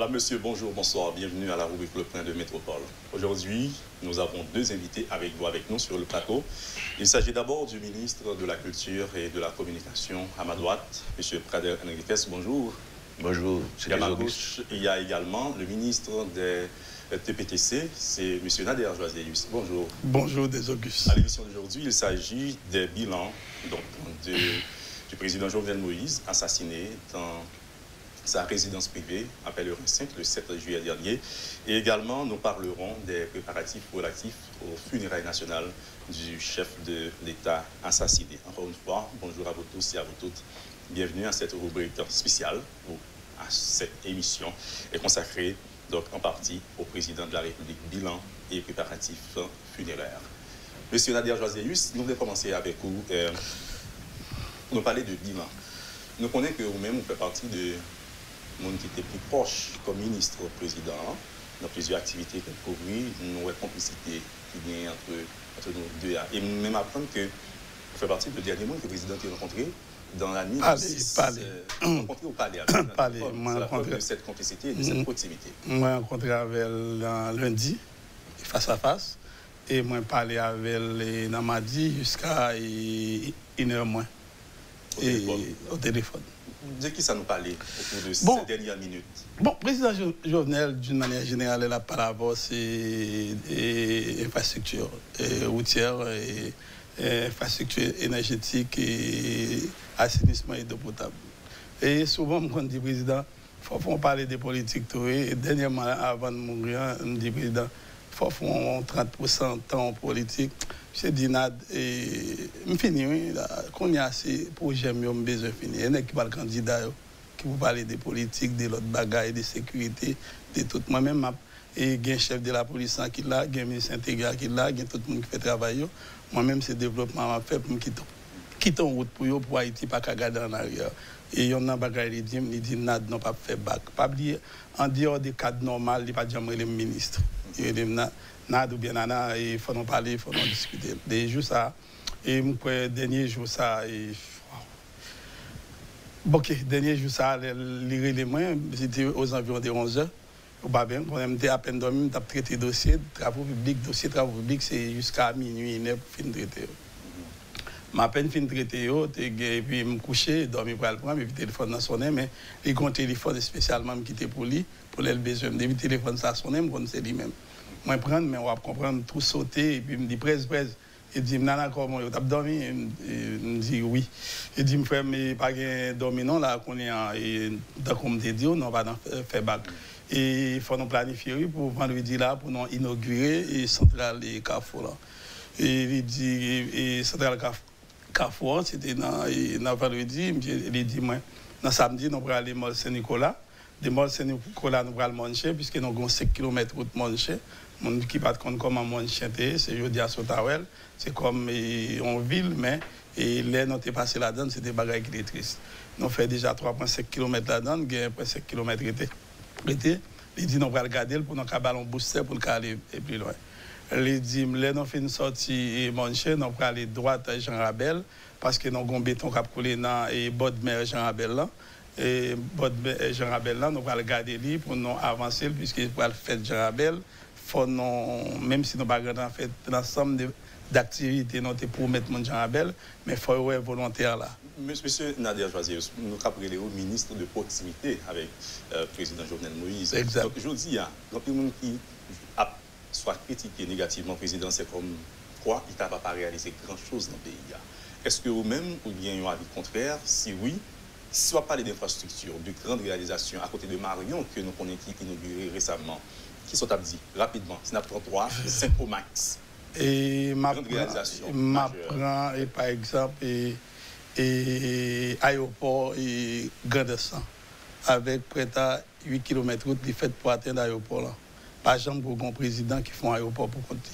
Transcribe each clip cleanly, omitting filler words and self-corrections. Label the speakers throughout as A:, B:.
A: Madame, Monsieur, bonjour, bonsoir, bienvenue à la rubrique Le Point de Métropole. Aujourd'hui, nous avons deux invités avec nous sur le plateau. Il s'agit d'abord du ministre de la Culture et de la Communication, à ma droite, M. Pradel Henriques, bonjour.
B: Bonjour,
A: à ma gauche, il y a également le ministre des TPTC, c'est M. Nader Joaseyus. Bonjour.
C: Bonjour, des Augustes.
A: À l'émission d'aujourd'hui, il s'agit des bilans du président Jovenel Moïse, assassiné dans sa résidence privée à Pellerin-5 le 7 juillet dernier. Et également, nous parlerons des préparatifs relatifs aux funérailles nationales du chef de l'État assassiné. Encore une fois, bonjour à vous tous et à vous toutes. Bienvenue à cette rubrique spéciale, ou à cette émission, est consacrée donc en partie au président de la République, bilan et préparatifs funéraires. Monsieur Nader Joaseyus, nous voulons commencer avec vous. Nous parler de bilan. Nous connaissons que vous-même, vous faites partie de monde qui était plus proche comme ministre président dans plusieurs activités que pour lui, nous avons complicité qui vient entre nous deux. Et même apprendre que vous faites partie du dernier monde que le président a rencontré dans la nuit. Rencontré au palais.
C: Palais.
A: C'est la preuve de cette complicité et de cette proximité.
C: Moi, rencontré avec lundi, face à face, et moi, parlé avec les Namadi jusqu'à 1h moins. Au téléphone.
A: De qui ça nous parlait au cours de ces dernières minutes?
C: Bon, président Jovenel, d'une manière générale, elle a parlé avant, c'est infrastructure routière, infrastructure énergétique et assainissement et d'eau potable. Et souvent, quand on dit président, il faut parler des politiques. Et dernièrement, avant de mourir, on dit président, il faut faire 30% de temps en politique. Je dis, Nad, je finis, quand il y a assez de projets, je besoin de finir. Il y a qui parlent candidat, qui vous parlent des politiques, de l'autre bagaille, de sécurité, de tout. Moi-même, et il y a un chef de la police qui est là, il y a un ministre intégral qui est là, il y a tout le monde qui fait travail. Moi-même, c'est le développement que je fais pour quitter en route pour Haïti, pas qu'à garder en arrière. Et il y a un bagaille, il dit, Nad, non, pas faire bac. Pas oublier, en dehors des cadres normaux, il n'y a pas de jamais le ministre. Nad ou bien Nana, il faut en parler, il faut en discuter. Des jours ça, et le dernier jour ça, dernier jour ça, les moyens, c'était aux environs de 11h. Ou pas bien, quand on était à peine dormi, on a traité dossier, travaux publics, c'est jusqu'à minuit, 9 fin de traité. Ma peine fin de traité, et puis me coucher, dormir pour le prendre, et puis le téléphone n'a sonné, mais il compte téléphone spécialement qui était pour lui, pour le besoin. Depuis le téléphone ça sonné, je c'est lui-même. Moi, prendre, mais on va comprendre, tout sauter, et puis il me dit, presse. Il dit, Nana, comment tu as dormi? Il me dit, oui. Il dit, frère, mais pas de dormir, non, là, qu'on est dans comme tu dis, on va faire bac. Et il faut nous planifier pour vendredi, là, pour nous inaugurer et centrale et Carrefour, là. Et il dit, et centrale Carrefour, c'était dans vendredi, il dit, moi, dans samedi, nous allons aller à Mall Saint-Nicolas. De Mall Saint-Nicolas, nous allons manger, puisque nous avons 5 km de route manger. Mon qui ne compte comment manger, c'est jeudi à Sotawel. C'est comme en ville, mais là, nous sommes passé là-dedans, c'était des bagages qui étaient tristes. Nous faisons déjà 3,5 km là-dedans, 1,5 km été. Il dit, nous allons regarder pour nous faire un booster pour aller plus loin. Il dit, là, nous faisons une sortie et manger, nous allons aller droite à Jean Rabel, parce que nous avons un béton qui a coulé dans le bord de mer Jean Rabel là. Et Jean Rabel là, nous allons regarder lui pour nous avancer, puisqu'il va le faire Jean Rabel. Même si nous n'avons pas fait l'ensemble d'activités pour mettre mon Jean Rabel, mais il faut être volontaire là.
A: Monsieur Nader Joaseyus, nous avons le ministre de proximité avec le président Jovenel Moïse.
C: Exact.
A: Donc je dis, il y a des gens qui a soit critiqué négativement le président, c'est comme quoi il n'a pas réalisé grand-chose dans le pays. Est-ce que vous-même, ou bien un avis contraire? Si oui, si on parle d'infrastructures, de grandes réalisations à côté de Marion que nous connaissons qui inauguré récemment, qui sont dit rapidement, SNAP 33, 5 au max.
C: Et m'apprend, et par exemple, et aéroport et Grandescent, avec près de 8 km route qui fait pour atteindre l'aéroport là. Par exemple, pour un président qui font aéroport pour compter.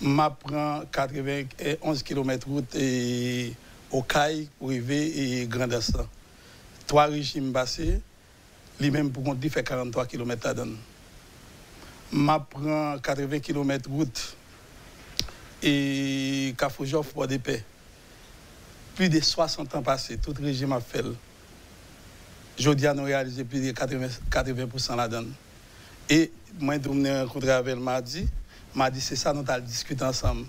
C: M'apprend 91 km route et au CAI pour arriver et Grandescent. 3 régimes passés, lui-même pour compter fait 43 km là-dedans. M'apprend 80 km route et Cafoujov pour des paix. Plus de 60 ans passés, tout régime a fait. Je dis à nous réaliser plus de 80% là-dedans. Et moi, je me rencontré avec elle mardi c'est ça, nous allons discuter ensemble.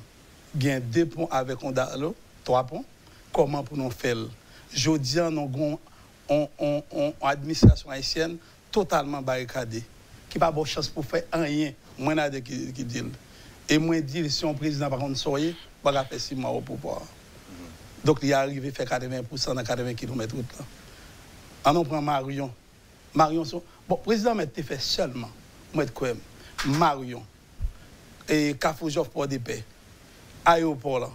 C: Il y a 2 ponts avec Ondalo, 3 ponts. Comment pour nous faire? Je dis à nous avons une administration haïtienne totalement barricadée, qui n'a pas de chance pour faire rien. Moi, je qui dit. Et moi, je dis, si on président par contre soyez, il va faire 6 mois au pouvoir. Donc, il est arrivé à faire 80% dans 80 km de route. On prend Marion. Marion, bon, le président m'a fait seulement, moi, quoi, Marion, et Kafoujov pour des paix, aéroport, là,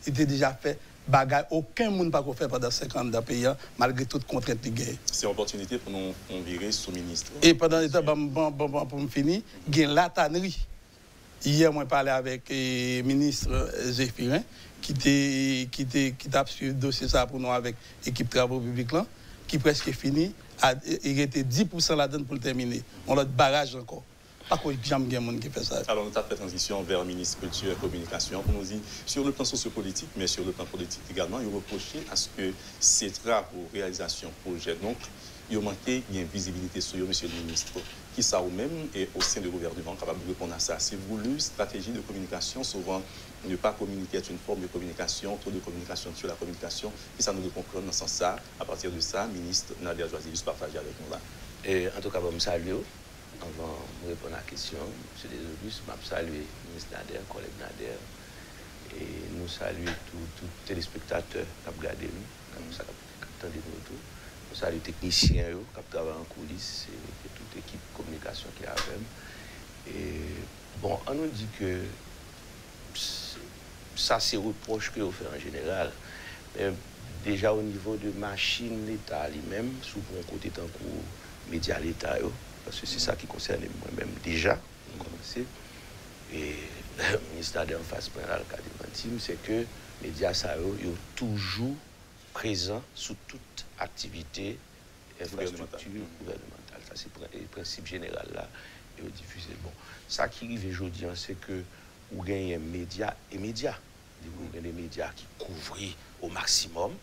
C: il était déjà fait, bagaille, aucun monde n'a pas fait pendant 50 ans dans le pays, malgré toutes les contraintes de guerre.
A: C'est une opportunité pour nous virer sous ministre.
C: Et pendant le temps, pour me finir, il y a la tannerie. Hier, moi, j'ai parlé avec le ministre Zéphirin, qui a suivi le dossier ça pour nous avec l'équipe de travaux publics, là, qui est presque fini. Il était 10% là-dedans pour le terminer. On a le barrage encore. Pas qu'il y a des gens qui font ça.
A: Alors, nous avons fait transition vers le ministre Culture et Communication pour nous dire, sur le plan sociopolitique, mais sur le plan politique également, il reproché à ce que ces travaux, réalisations, projets, donc, il manquait une visibilité sur eux, monsieur le ministre. Qui ça ou même et au sein du gouvernement capable de répondre à ça. C'est voulu, stratégie de communication, souvent ne pas communiquer est une forme de communication, trop de communication sur la communication, et ça nous comprendre dans ce sens-là. À partir de ça, ministre Nadia Joisy, juste partager avec nous là.
B: Et en tout cas, je me salue. Avant de répondre à la question, M. Desobus, je salue le ministre Nader, collègue Nader, et nous saluons tous les téléspectateurs qui ont regardé nous, qui ont entendu nous tout. Nous saluons les techniciens qui travaillent en coulisses et toute l'équipe de communication qui est avec nous. Et bon, on nous dit que ça, c'est reproche que vous faites en général. Mais déjà au niveau de machine, l'État lui-même, sous mon côté tant que média l'État, parce que c'est ça qui concerne moi-même déjà, on commence. Et le ministère de l'Enfance pénale, c'est que les médias sont toujours présents sous toute activité infrastructure gouvernementale. Ça, c'est le principe général là, et diffusé. Bon, ça qui arrive aujourd'hui, c'est que vous gagnez médias et médias. Vous gagnez des médias qui couvrent au maximum.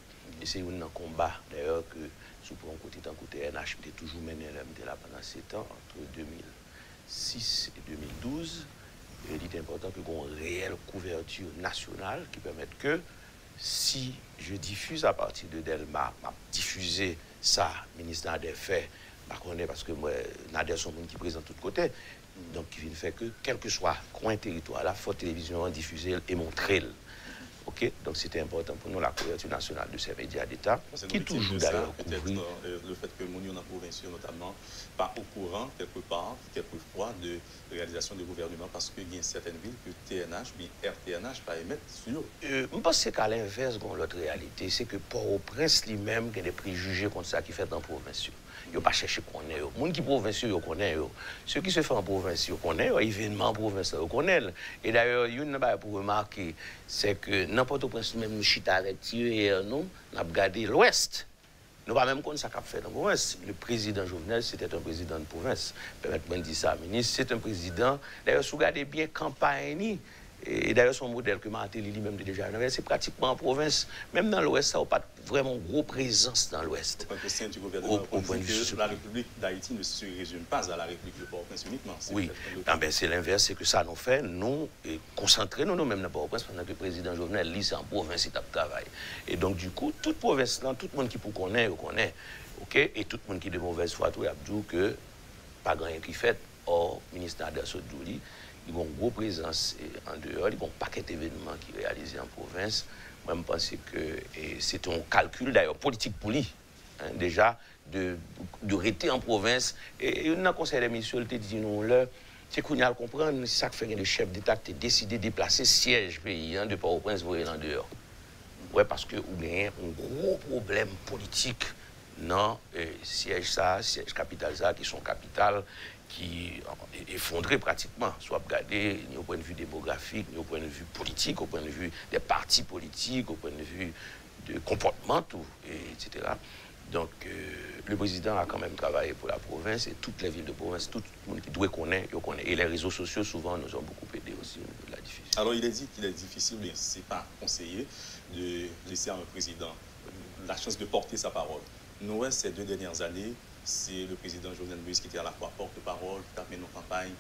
B: Et c'est un combat, d'ailleurs, que sous mon côté, tant côté NH, j'ai toujours mené là pendant 7 ans, entre 2006 et 2012. Et il est important que qu'on ait une réelle couverture nationale qui permette que si je diffuse à partir de Delma, m'a diffusé ça, ministre Nader fait, parce que moi, Nader sont monde qui présente de tous côtés. Donc, qui vient faire que, quel que soit coin territoire, la faute télévision diffuser et montrer. Okay? Donc c'était important pour nous la couverture nationale de ces médias d'État, qui toujours d'ailleurs
A: peut-être le fait que nous, en province, notamment, pas au courant, quelque part, quelquefois, de réalisation du gouvernement, parce qu'il y a certaines villes que TNH, bien RTNH, pas émettre sur.
B: Je pense qu'à l'inverse, l'autre réalité, c'est que Port-au-Prince lui-même, il y a des préjugés contre ça qui fait dans la province. Il ne pas chercher qu'on est. Les gens qui sont provinciaux, ils connaissent. Ceux qui se font en province, ils connaissent. Les événements en province, ils connaissent. Et d'ailleurs, il y a une chose pour remarquer, c'est que n'importe où, même nous chita avec hier, nous avons regardé l'Ouest. Nous n'avons pas même compte ça qu'a fait dans la province. Le président Jovenel, c'était un président de province. Permettez-moi de dire ça, ministre, c'est un président. D'ailleurs, si vous regardez bien campagne, et d'ailleurs, son modèle que Martelly lui-même déjà c'est pratiquement en province. Même dans l'Ouest, ça n'a pas vraiment gros présence dans l'Ouest.
A: Au sein du gouvernement, on dit que la République d'Haïti ne se résume pas à la République de Port-au-Prince uniquement.
B: Oui, c'est l'inverse, c'est que ça nous fait, nous, concentrer nous-mêmes dans Port-au-Prince pendant que le président Jovenel, lui, c'est en province, il travaille. Et donc, du coup, toute province, tout le monde qui peut connaître, connaît. OK? Et tout le monde qui est de mauvaise foi, il a dit que pas grand chose qui fait, or, ministre Nader Sodjouli, ils ont une grosse présence en dehors, ils ont un paquet d'événements qui sont réalisés en province. Moi, je pense que c'est un calcul, d'ailleurs, politique pour lui, hein, déjà, de rester en province. Et dans le conseil des ministres, il te dit, non, là, c'est qu'on a à comprendre, c'est ça que fait le chef d'État qui a décidé de déplacer siège pays, hein, de Port-au-Prince pour aller en dehors. Oui, parce que vous avez un gros problème politique dans siège capital ça, qui sont capitales, qui est effondré pratiquement, soit regardé au point de vue démographique, au point de vue politique, au point de vue des partis politiques, au point de vue de comportement, tout, etc. Donc, le président a quand même travaillé pour la province et toutes les villes de province, tout le monde qui doit connaître, il connaît. Et les réseaux sociaux, souvent, nous ont beaucoup aidé aussi au niveau de la diffusion.
A: Alors, il est dit qu'il est difficile, mais ce n'est pas conseillé de laisser à un président la chance de porter sa parole. nous, ces 2 dernières années, c'est le président Jovenel Moïse qui était à la fois porte-parole, qui a mené nos campagnes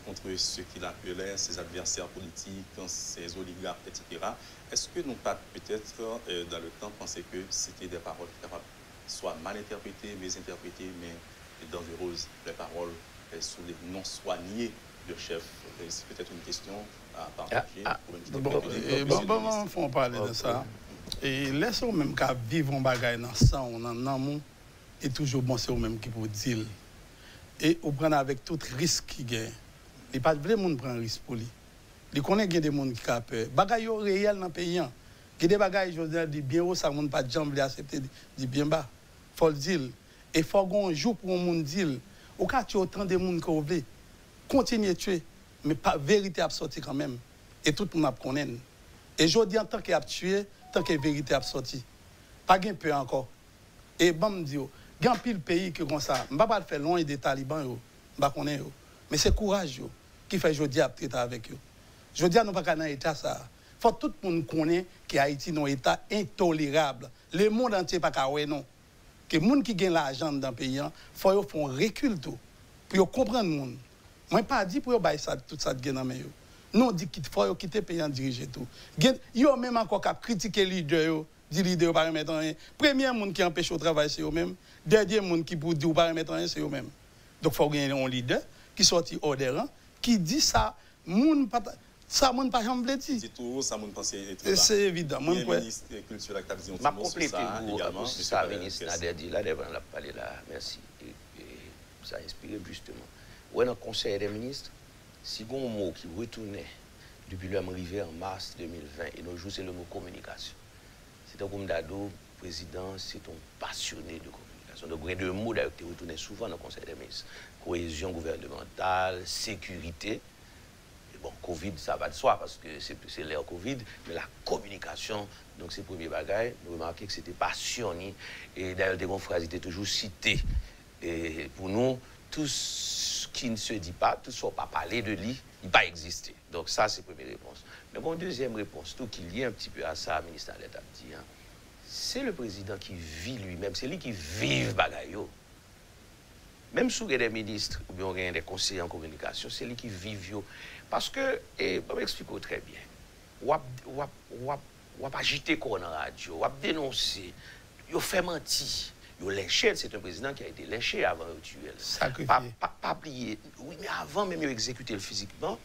A: contre ceux qu'il appelait ses adversaires politiques, ses oligarques, etc. Est-ce que nous pas peut-être, dans le temps, penser que c'était des paroles capables soit mal interprétées, mésinterprétées, mais dangereuses, les paroles sur les non soignés de chef? C'est peut-être une question à partager.
C: Bon, faut parler de ça. Et laissons même qu'à vivre en bagaille dans ça, on en amont, et toujours bon, c'est au même qui pour dire. Et on prend avec tout risque qui gagne. Il n'y a pas de monde prend un risque pour lui. Il connaît qu'il y a des gens qui ont peur. Bagaille réel dans le pays. Il y a des bagailles, je dis bien haut, ça ne pas de jambes accepter, dit bien bas. Il faut le dire. Et il faut qu'on joue pour un monde dire. Au cas où tu as autant de monde que vous voulez, continuez à tuer, mais pas vérité à sortir quand même. Et tout le monde connaît. Et je dis en tant qu'il a tué, tant que la vérité a sorti. Pas de peur encore. Et bon, me dit, il y a un pile pays qui comme ça. Je ne vais pas faire loin des talibans, mais c'est courage qui fait aujourd'hui à traiter avec eux. Je dis à nous pas dans l'état ça. Faut tout le monde connaît que Haïti est un état intolérable. Le monde entier pas qu'à non. Que les gens qui gagnent l'argent dans le pays, faut faire un recul tout pour comprendre le monde. Moi pas dit pour bailler ça tout ça dans main. Nous dit qu'il faut quitter le pays en diriger tout. Yo même encore qu'à critiquer les leaders, dit leader pas remettre rien. Premier monde qui empêche au travail c'est eux même. Dernier monde qui pour dire pas remettre rien c'est eux même. Donc faut gagner un leader qui sorti hors des rangs qui dit ça monde pas ça monde pas jamais dit.
A: C'est tout ça monde penser
C: c'est évident. Moi
A: ministre culture et tradition
B: m'a complété également ça ministre Nader dit là devant la parler là merci et ça a inspiré justement. Ouais dans conseil des ministres si un mot qui retournait depuis l'homme arrivé en mars 2020 et nos jours c'est le mot communication. C'est un comme d'ado président c'est un passionné de communication. Donc il y a deux mots d'ailleurs qui retournaient souvent dans le conseil des ministres. Cohésion gouvernementale, sécurité. Et bon, Covid, ça va de soi parce que c'est l'ère Covid, mais la communication, donc c'est le premier bagage. Nous remarquons que c'était passionné. Et d'ailleurs, des phrases étaient toujours citées. Et pour nous, tout ce qui ne se dit pas, tout ce qui ne pas parler de lui, il va pas exister. Donc ça, c'est la première réponse. Mais bon, deuxième réponse, tout qui lie un petit peu à ça, le ministre d'État dit, hein, c'est le président qui vit lui-même, c'est lui qui vive bagayo. Même si il y a des ministres ou bien il y a des conseillers en communication, c'est lui qui vit. Parce que, et je vais m'expliquer très bien, on va agiter quoi dans la radio, on va dénoncer, on fait mentir. Lynché, c'est un président qui a été lynché avant de tuer.
C: Sacrifié.
B: Pas oublier. Oui, mais avant même de exécuter physiquement,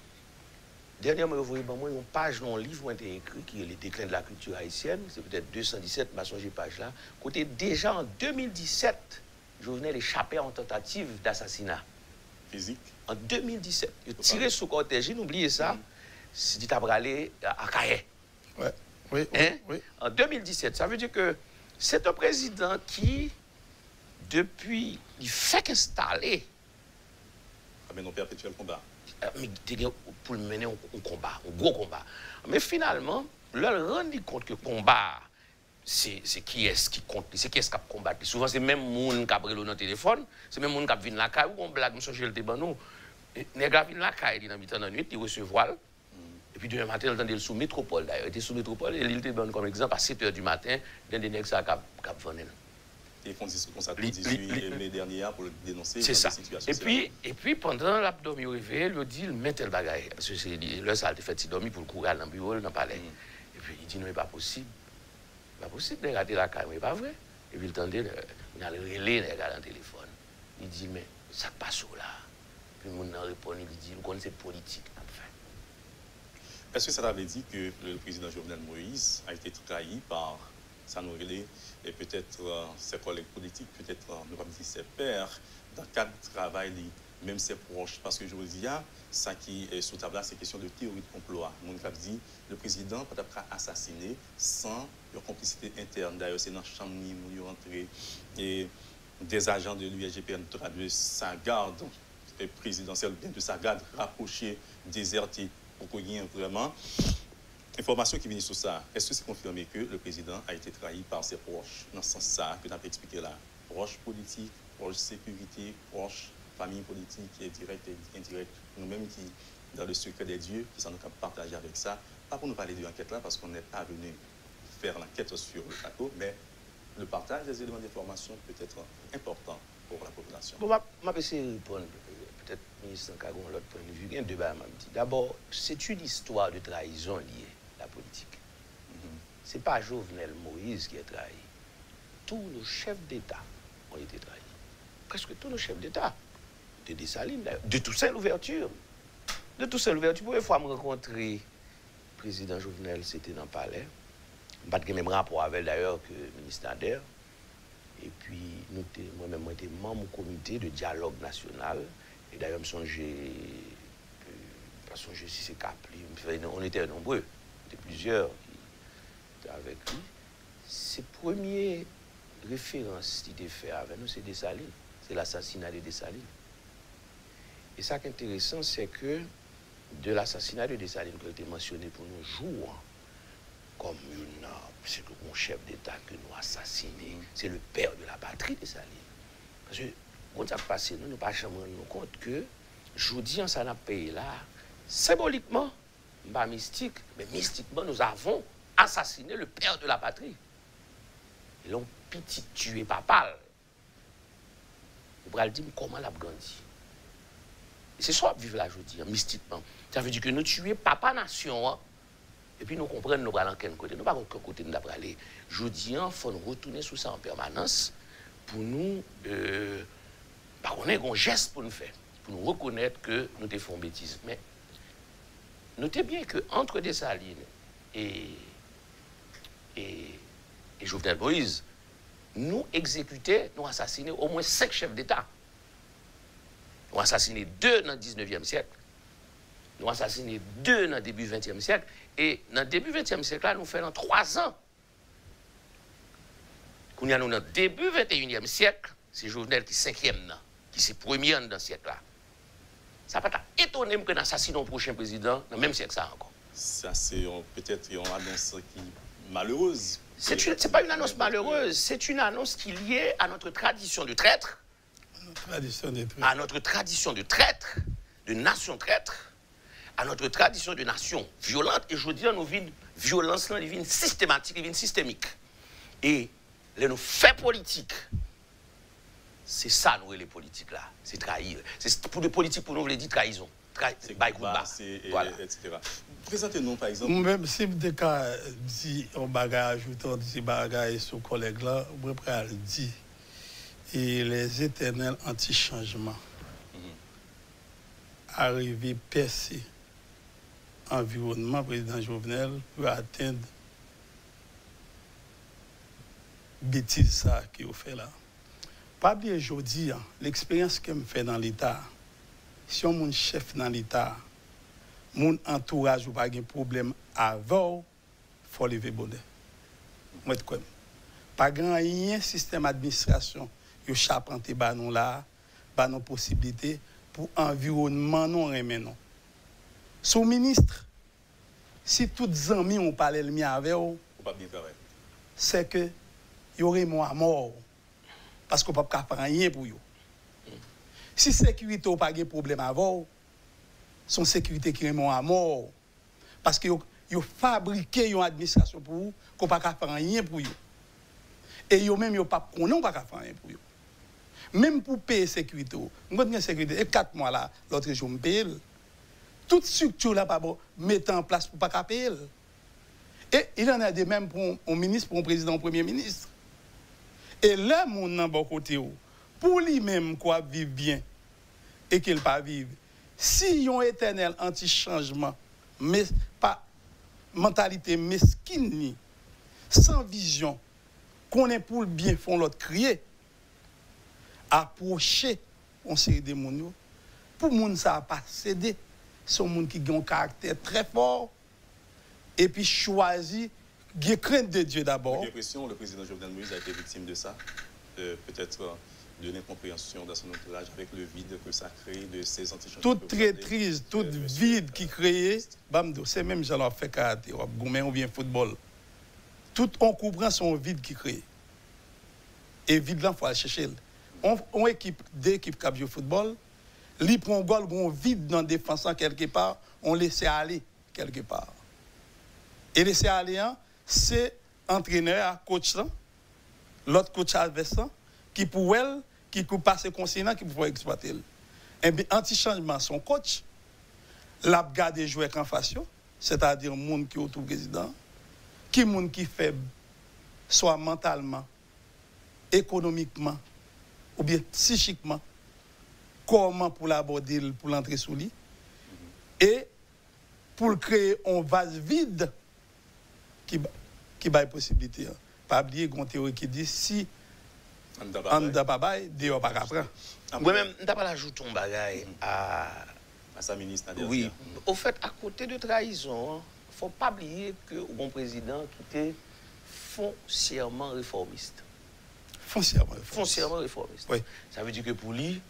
B: dernièrement, vous voyez, moi, une page dans le livre où été écrit qui est le déclin de la culture haïtienne, c'est peut-être 217, ma songe page là, côté déjà en 2017, Jovenel échappé en tentative d'assassinat.
A: Physique.
B: En 2017. Il a tiré sur cortège, n'oubliez ça, c'est dit à aller à Caille.
C: Ouais. Oui,
B: hein?
C: Oui.
B: En 2017, ça veut dire que c'est un président qui, depuis, il fait qu'installer.
A: Mais non perpétuel combat.
B: Pour mener un combat, un gros combat. Mais finalement, leur rendu compte que le combat, c'est qui est-ce qui compte, c'est qui est-ce qui a combattu. Souvent, c'est même moun qui a pris le téléphone, c'est même moun qui a vu la caille, ou on blague, monsieur Gilles Tebanou. Les gars viennent la caille, il dans la nuit, il reçoit voile. Et puis demain matin, il entendait sous métropole d'ailleurs. Il était sous métropole et il était donné comme exemple à 7 h du matin, d'un des nègres qui a vendu.
A: Et ils font discours comme ça le 18 mai dernier pour le dénoncer.
B: C'est ça. Et puis pendant l'abdomen réveillé, il dit il met tel bagaille. Parce que là, ça a été fait si dormi pour le courir dans le bureau, dans le palais. Et puis il dit non, c'est pas possible. Pas possible de regarder la caméra, pas vrai. Et puis il tendait, il a le relais dans le téléphone. Il dit mais ça passe là. Puis mon répond, il dit vous connaissez politique.
A: Est-ce que ça avait dit que le président Jovenel Moïse a été trahi par Sanou Relé et peut-être ses collègues politiques, peut-être ne pas dire ses pairs, dans le cadre du travail, même ses proches? Parce que je vous dis, ça qui est sous table là, c'est question de théorie de complot. Mon cap dit le président peut être assassiné sans une complicité interne. D'ailleurs, c'est dans la chambre où il est rentré et des agents de l'USGPN, de sa garde présidentielle, bien de sa garde rapprochée, désertée. Pour qu'il y ait vraiment information qui vient sur ça. Est-ce que c'est confirmé que le président a été trahi par ses proches, dans ce sens-là, que tu as expliqué là? Proches politiques, proches sécurité, proches famille politique, et direct et indirect. Nous-mêmes qui, dans le secret des dieux, qui sont capables de partager avec ça, pas pour nous parler de l'enquête là, parce qu'on n'est pas venu faire l'enquête sur le plateau, mais le partage des éléments d'information peut être important pour la population.
B: Bon, je vais essayer de répondre. Peut-être le ministre Kagon l'autre point de vue. Il y a deux bas, d'abord, c'est une histoire de trahison liée à la politique. Ce n'est pas Jovenel Moïse qui est trahi. Tous nos chefs d'État ont été trahis. Presque tous nos chefs d'État. De Dessalines, d'ailleurs. De Toussaint l'ouverture. De Toussaint l'ouverture. Pour une fois, me rencontrer le président Jovenel, c'était dans le palais. Pas de même rapport avec d'ailleurs que le ministre Nader. Et puis, moi-même, j'étais membre du comité de dialogue national. Et d'ailleurs, je songeais si c'est Capli. On était nombreux. On était plusieurs qui étaient avec lui. Ses premières références qui étaient faites avec nous, c'est Dessalines. C'est l'assassinat de Dessalines. Et ça qui est intéressant, c'est que de l'assassinat de Dessalines, qui a été mentionné pour nos jours, comme c'est le chef d'État que nous assassiné, c'est le père de la patrie Dessalines. Parce que, quand ça passe, nous ne pas jamais nous compte que, je vous dis, ça n'a payé là, symboliquement, pas mystique, mais mystiquement, nous avons assassiné le père de la patrie. Ils l'ont petit tué papal. Vous pourrez dire comment l'a grandi. Et c'est ça, vivre là, je dis, mystiquement. Ça veut dire que nous tuons papa nation, hein, et puis nous comprenons nous allons quel côté. Nous pas quel côté nous allons aller. Je dis, il faut nous retourner sur ça en permanence pour nous, on a un geste pour nous faire, pour nous reconnaître que nous te faisons bêtises. Mais notez bien qu'entre Dessalines et Jovenel Moïse, nous exécutions, nous assassinions au moins 5 chefs d'État. Nous assassiné 2 dans le 19e siècle. Nous assassiné 2 dans le début du 20e siècle. Et dans le début du 20e siècle, là, nous faisons 3 ans. Quand nous dans le début du 21e siècle, c'est Jovenel qui est 5e, qui est 1er dans ce siècle-là. Ça peut être étonné que nous assassinions le prochain président dans le même siècle ça encore.
A: Ça, c'est peut-être une annonce qui est malheureuse.
B: Ce n'est pas une annonce malheureuse, c'est une annonce qui est liée à notre tradition de traître. À notre tradition de traître, de nation traître, à notre tradition de nation violente. Et je dis, nous vivons violence, nous vivons systématique, nous vivons systémique. Et les nous faits politiques, c'est ça, nous, les politiques là. C'est trahir. C'est pour les politiques, pour nous, on dit trahison.
A: Voilà. Etc. Présentez-nous, par exemple.
C: Même si des cas dit on bagage, ajoutant des bagages sur collègue là, on peut le dire. Et les éternels anti-changements arriver percer environnement président Jovenel pour atteindre bêtise ça qui a fait là. Pas bien aujourd'hui, l'expérience que me fait dans l'État, si on est chef dans l'État, mon entourage ou pas de problème avant, il faut lever bonheur. Moi, pas grand rien système d'administration. Yo charpenter ba nous là, ba nos possibilités pour environnement non remen non. Sous ministre, si toutes les amis ont parlé le mien avec vous, c'est que y aurait moi mort parce qu'on peut pas faire rien pour yo. Si sécurité ou pas de problème avant, son sécurité qui est à mort parce que yo fabriqué une administration pour vous qu'on pas faire rien pour yo. Et yo même yo pas connait pas faire rien pour yo. Même pour payer sécurité, nous avons sécurité, et 4 mois là, l'autre jour, je paye. Toute structure là, pas bon, mettre en place pour ne pas payer. Et il en a des mêmes pour un ministre, pour un président, un premier ministre. Et là, mon n'a bon côté, pour lui-même, quoi, vivre bien, et qu'il pas vivre, si y a un éternel anti-changement, mais pas mentalité mesquine, sans vision, qu'on est pour le bien, font l'autre crier, approcher on série de moun pour moun ça pas céder son moun qui a un caractère très fort et puis choisi qui crainte de Dieu d'abord.
A: J'ai l'impression que le président Jovenel Moïse a été victime de ça, peut-être de l'incompréhension dans son entourage avec le vide que ça crée de ces antichangements.
C: Toute traîtrise, toute vide qui crée, c'est même j'en fait karaté, on vient football. Tout on comprend son vide qui crée. Et vide là, il faut aller chercher. On équipe deux équipes qui jouent au football, li prend goal, on vide dans le défenseur quelque part, on laisse aller quelque part. Et laisser aller, c'est entraîneur, coach, l'autre coach adversaire, qui pour elle, qui peut passer conscient, qui peut exploiter. Et bien, anti-changement, son coach, l'a gardé jouer en fashion, c'est-à-dire monde qui est autour président, qui monde qui est faible, soit mentalement, économiquement, ou bien psychiquement, comment pour l'aborder, pour l'entrer sous lui, et pour créer un vase vide qui a une possibilité. Pas oublier une théorie qui dit si on n'a pas bail, Dieu pas qu'après.
B: Moi-même, je n'ai pas ajouté un bagage à
A: sa ministre.
B: Oui, au fait, à côté de trahison, il ne faut pas oublier que le bon président qui était foncièrement réformiste. Foncièrement réformiste.
C: Oui.
B: Ça veut dire que pour lui,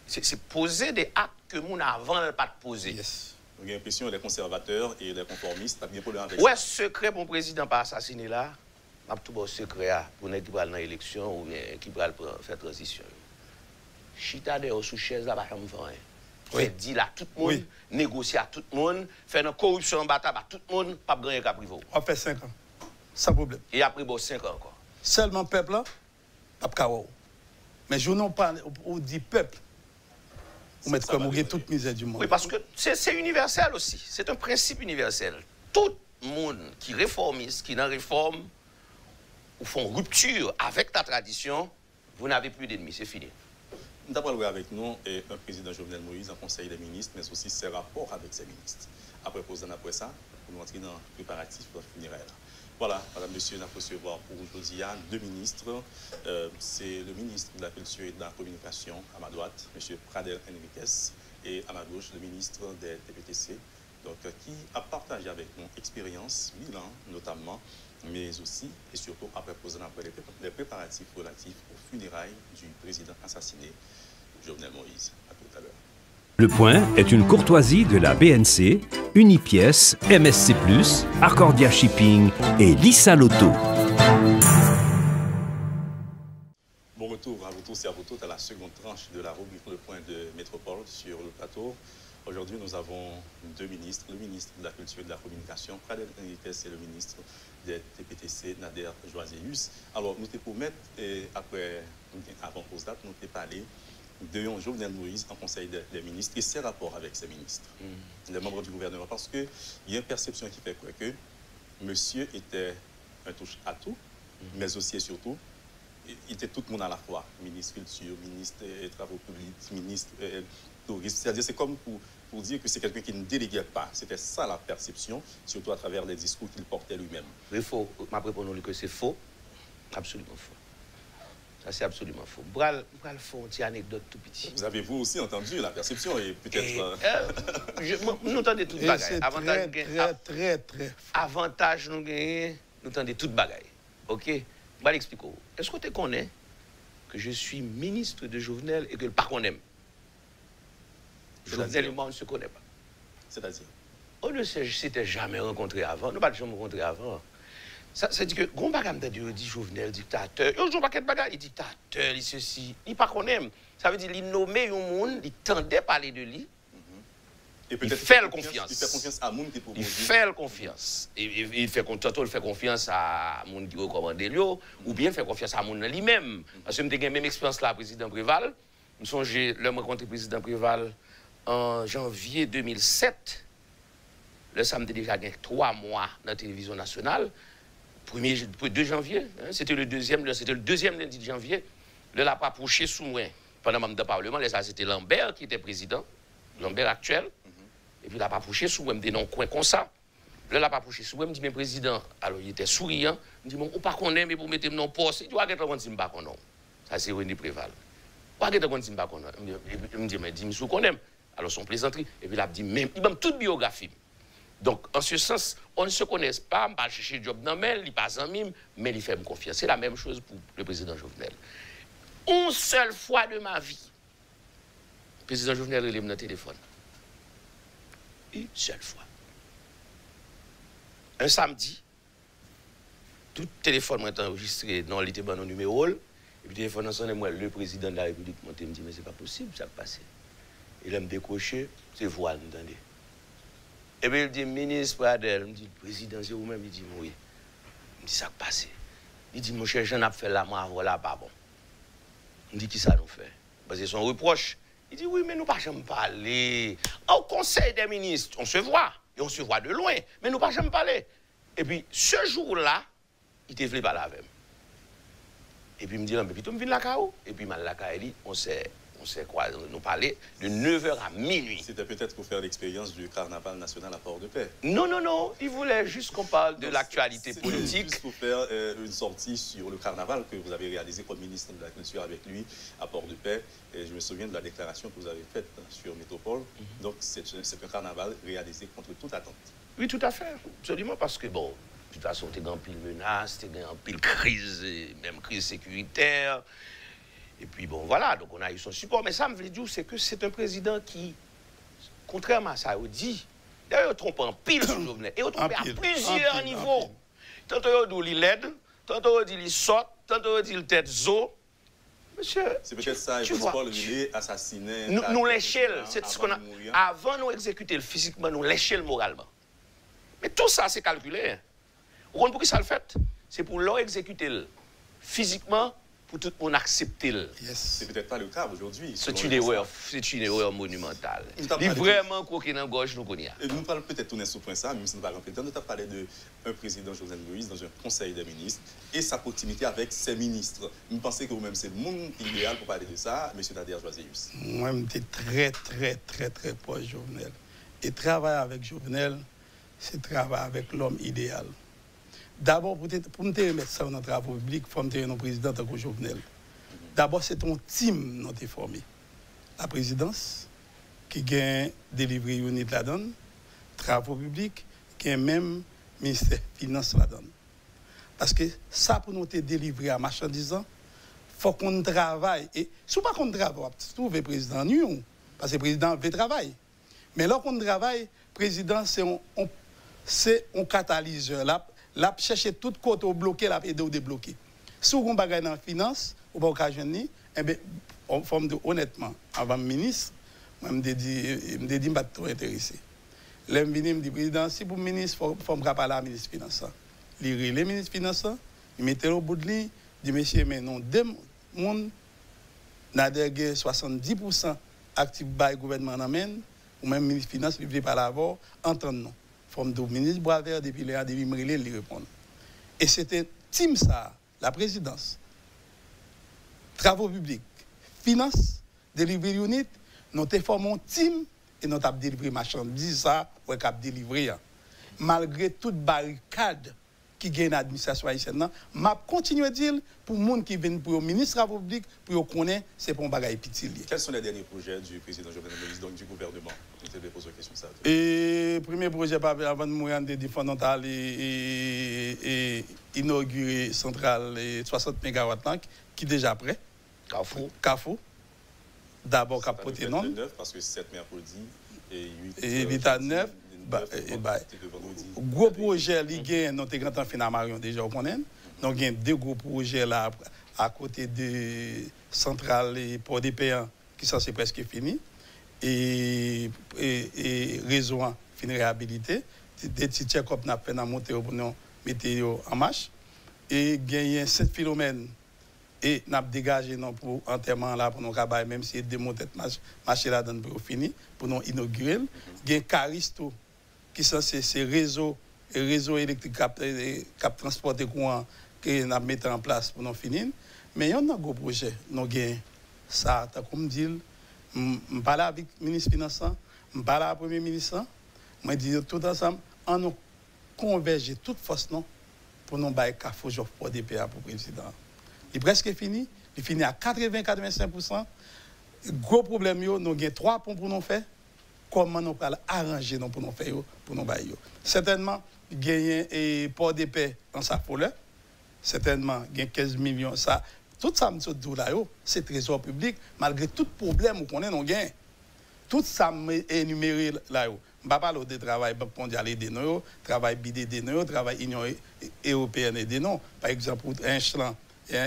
B: c'est poser des actes que mon avant ne pas de poser.
C: Yes.
A: J'ai l'impression que les conservateurs et les conformistes ont bien pour avec
B: ouais, secret pour le président pas assassiné là, m'a tout bon secret pour ne qui va dans l'élection ou bien qui va faire transition. Chita de sous chaise là pas me faire rien.
C: Oui.
B: Fait dit là tout le monde, négocier à tout le monde, faire une corruption en bataille à tout le monde, pas gagner qu'à privé.
C: On fait 5 ans. Sans problème.
B: Et après bon 5 ans encore.
C: Seulement peuple là, pas de mais je n'ai pas dit peuple. Vous mettez comme vous toute misère du monde.
B: Oui, parce que c'est universel aussi. C'est un principe universel. Tout le monde qui réformiste, qui dans réforme, ou font rupture avec la tradition, vous n'avez plus d'ennemis, c'est fini.
A: Nous avons avec nous un président Jovenel Moïse en Conseil des ministres, mais aussi ses rapports avec ses ministres. Après ça, pour nous entrer dans le préparatif pour le funéraire. Voilà, madame, monsieur, nous avons recevoir pour aujourd'hui 2 ministres. C'est le ministre de la Culture et de la Communication à ma droite, monsieur Pradel Henriquez, et à ma gauche, le ministre des TPTC, donc, qui a partagé avec nous expérience, bilan notamment, mais aussi et surtout après les préparatifs relatifs aux funérailles du président assassiné, Jovenel Moïse. À tout à l'heure.
D: Le Point est une courtoisie de la BNC, Unipièce, MSC+, Accordia Shipping et Lissa Loto.
A: Bon retour à vous tous et à vous toutes à la seconde tranche de la rubrique Le Point de Métropole sur le plateau. Aujourd'hui, nous avons 2 ministres, le ministre de la Culture et de la Communication, Pradel Henriquez, et le ministre des TPTC, Nader Joaséus. Alors, nous te promettons, avant pause date, nous te parler de Jovenel Moïse en Conseil des ministres et ses rapports avec ses ministres, les membres du gouvernement, parce qu'il y a une perception qui fait quoi que monsieur était un touche à tout, mais aussi et surtout, il était tout le monde à la fois, ministre culture, ministre travaux publics, ministre tourisme. C'est-à-dire, c'est comme pour dire que c'est quelqu'un qui ne déléguait pas. C'était ça la perception, surtout à travers les discours qu'il portait lui-même.
B: C'est faux. Ma réponse que c'est faux. Absolument faux. Ça, c'est absolument faux. Bral faux, une petite anecdote tout petit.
A: Vous avez vous aussi entendu la perception et peut-être...
B: nous entendons toute bagaille.
C: Très.
B: Avantage, nous gagnons, nous entendons toute bagaille. OK? Je vais l'expliquer. Est-ce que tu connais que je suis ministre de Jovenel et que le parc on aime? Jovenel et moi, on ne se connaît pas.
A: C'est-à-dire?
B: On ne s'était jamais rencontré avant. Nous ne pas jamais rencontré avant. Ça dit que, grand bagage de dit Jovenel, dictateur. Il joue pas quel bagage, il dictateur, il ceci. Il pas qu'on aime. Ça veut dire qu'il nommait un monde, il tendait parler de lui.
A: Et
B: il fait confiance.
A: Il fait confiance à monde qui propose.
B: Il fait confiance. Il fait confiance à monde qui recommande lui, ou bien il fait confiance à monde lui-même. Parce que j'ai eu la même expérience là, président Préval. Je me souviens, je rencontré le président Préval en janvier 2007. Le samedi déjà 3 mois dans la télévision nationale. 2 janvier, hein, c'était le deuxième lundi de janvier. Le l'a pas approché sous moi pendant le Parlement. C'était Lambert qui était président, Lambert actuel. Et puis il n'a pas approché sous moi, il me dit non, coin comme ça. Le l'a pas approché sous moi, il me dit, mais président, alors il était souriant. Il me dit, bon, on pas qu'on aime, mais pour mettre mon poste, il doit être un petit peu non. Ça c'est René Préval. Pas être un petit peu non. Il me dit, mais dis-moi qu'on aime. Alors son plaisanterie. Et puis il a dit, même, il m'a toute biographie. Donc, en ce sens, on ne se connaît pas, on ne va pas chercher le job dans le il passe en mime, mais il fait me confiance. C'est la même chose pour le président Jovenel. Une seule fois de ma vie, le président Jovenel relève dans le téléphone. Une seule fois. Un samedi, tout téléphone est enregistré dans le numéro, et puis le téléphone sonne, moi, le président de la République me dit, mais c'est pas possible, ça va passer. Il me décroché, c'est voile, vous entendez? Et puis il dit, ministre Pradel, il me dit, président, c'est vous-même, il dit, oui. Il me dit, ça va passer. Il dit, mon cher, j'en ai fait là, moi, voilà, pas bon. On dit, qui ça nous fait? Parce que son reproche. Il dit, oui, mais nous pas jamais parler. Au Conseil des ministres, on se voit. Et on se voit de loin. Mais nous pas jamais parler. Et puis, ce jour-là, il te voulait parler avec moi. Et puis, il me dit, mais puis, tu me viens la CAO. Et puis, mal la CAO, on sait quoi, nous parler de 9h à minuit.
A: C'était peut-être pour faire l'expérience du carnaval national à Port-de-Paix.
B: Non, non, non. Il voulait juste qu'on parle de l'actualité politique.
A: Juste pour faire une sortie sur le carnaval que vous avez réalisé comme ministre de la Culture avec lui à Port-de-Paix. Et je me souviens de la déclaration que vous avez faite sur Métropole. Donc, c'est un carnaval réalisé contre toute attente.
B: Oui, tout à fait. Absolument. Parce que, bon, de toute façon, tu as un pile menace, tu as un pile crise, même crise sécuritaire. Et puis, bon, voilà, donc on a eu son support. Mais ça, me veut dire, c'est que c'est un président qui, contrairement à ça, il dit, d'ailleurs, il trompe en pile sur Jovenel. Et il trompe à plusieurs niveaux. Tantôt, il dit l'aide, tantôt, il dit il saute, tantôt, il dit il tête zo. Monsieur,
A: c'est peut-être ça, il faut le assassiner.
B: Nous l'échelle, c'est ce qu'on a. Avant nous exécuter physiquement, nous l'échelle moralement. Mais tout ça, c'est calculé. Vous comprenez pour qui ça le fait? C'est pour leur exécuter physiquement, pour tout le monde accepter.
A: Yes. C'est peut-être pas le cas aujourd'hui.
B: C'est une erreur monumentale. Il est vraiment quoi qui est dans la gauche, nous connaissons.
A: Nous parlons peut-être tourner sur ce point ça, même si nous parlons peut-être. Nous avons parlé d'un président Jovenel Moïse dans un conseil des ministres et sa proximité avec ses ministres. Vous pensez que vous-même, c'est le monde idéal pour parler de ça, M. Nader Joaseyus?
C: Moi, je suis très proche de Jovenel. Et travailler avec Jovenel, c'est travailler avec l'homme idéal. D'abord, pour nous remettre ça dans le travail public, il faut que nous président comme Jovenel. D'abord, c'est ton team qui est formé. La présidence, qui a délivré unit la donne, travaux publics, qui a même ministère des Finances la donne. Parce que ça, pour nous délivrer à marchandisant, il faut qu'on travaille. Et si on ne travaille pas, on trouve le président nu, parce que le président veut travailler. Mais lorsqu'on travaille, le président, c'est un catalyseur. Là, chercher tout côté bloqué, là, et de débloquer. Si on bagaille dans la finance, ou pas occasion ni, eh bien, en forme de honnêtement, avant le ministre, moi, je me dis, pas trop intéressé. Là, je me dis, président, si pour le ministre, il faut me parler à la ministre des Finances. Il relève le ministre des Finances, il mettait au bout de lui, il dit, monsieur, mais non, deux monde, Nader 70% actifs par le gouvernement amène, ou même le ministre des Finances, il veut pas l'avoir, entendre non. Forme de ministre Boisvert, depuis les depuis Mrélé, lui répondre. Et c'était team ça, la présidence, travaux publics, finances, delivery unit, nous avons formé un team et nous avons délivré marchandises, ça, ou avons délivré. Malgré toute barricade qui gagne l'administration haïtienne, je continue à dire pour les gens qui viennent pour le ministre travaux publics, pour connaître, c'est pour un bagage petit.
A: Quels sont les derniers projets du président Jovenel Moïse, donc du gouvernement? Je vais poser une question ça.
C: Et le premier projet, avant de mourir, de défendre et inaugurer centrale 60 MW qui est déjà prêt. Carrefour. D'abord, capoté non.
A: Parce que 7 mercredi et
C: 8 à 9. Gros projet, nous avons en fin Marion déjà, donc il y a deux gros projets là à côté de centrale et Port-de-Paix qui sont presque finis. Et réseau fin réhabilité. Des petits check-up n'a fait dans monter pour nous mettre en marche. Et gagner 7 km et n'a dégagé pour enterrement là pour nous travailler, même si démonter marché là dans pour fini pour nous inaugurer. Gain Caristo qui sont ces réseaux électriques qui transportent courant que nous mettons en place pour nous finir. Mais il y a un gros projet. Nous gain ça, comme dit. Je parle avec le ministre des Finances, je parle avec le Premier ministre, je dis tout ensemble, on nous converge toute force pour nous faire Carrefour pour des PA pour le président. Il est presque fini, il finit à 80-85%. Gros problème, nous avons 3 points pour nous faire. Comment nous allons arranger pour nous faire, pour nous faire. Certainement, gagner et port de paix dans sa folie. Certainement, gagner 15 millions. Ça. Tout ça, c'est trésor public, malgré tout problème qu'on a, nous gagnons. Tout ça est énuméré là. Je ne vais pas parler de travail Banque mondiale et des noms, travail BD des noms, travail Union européenne et des noms. Par exemple, un chlan,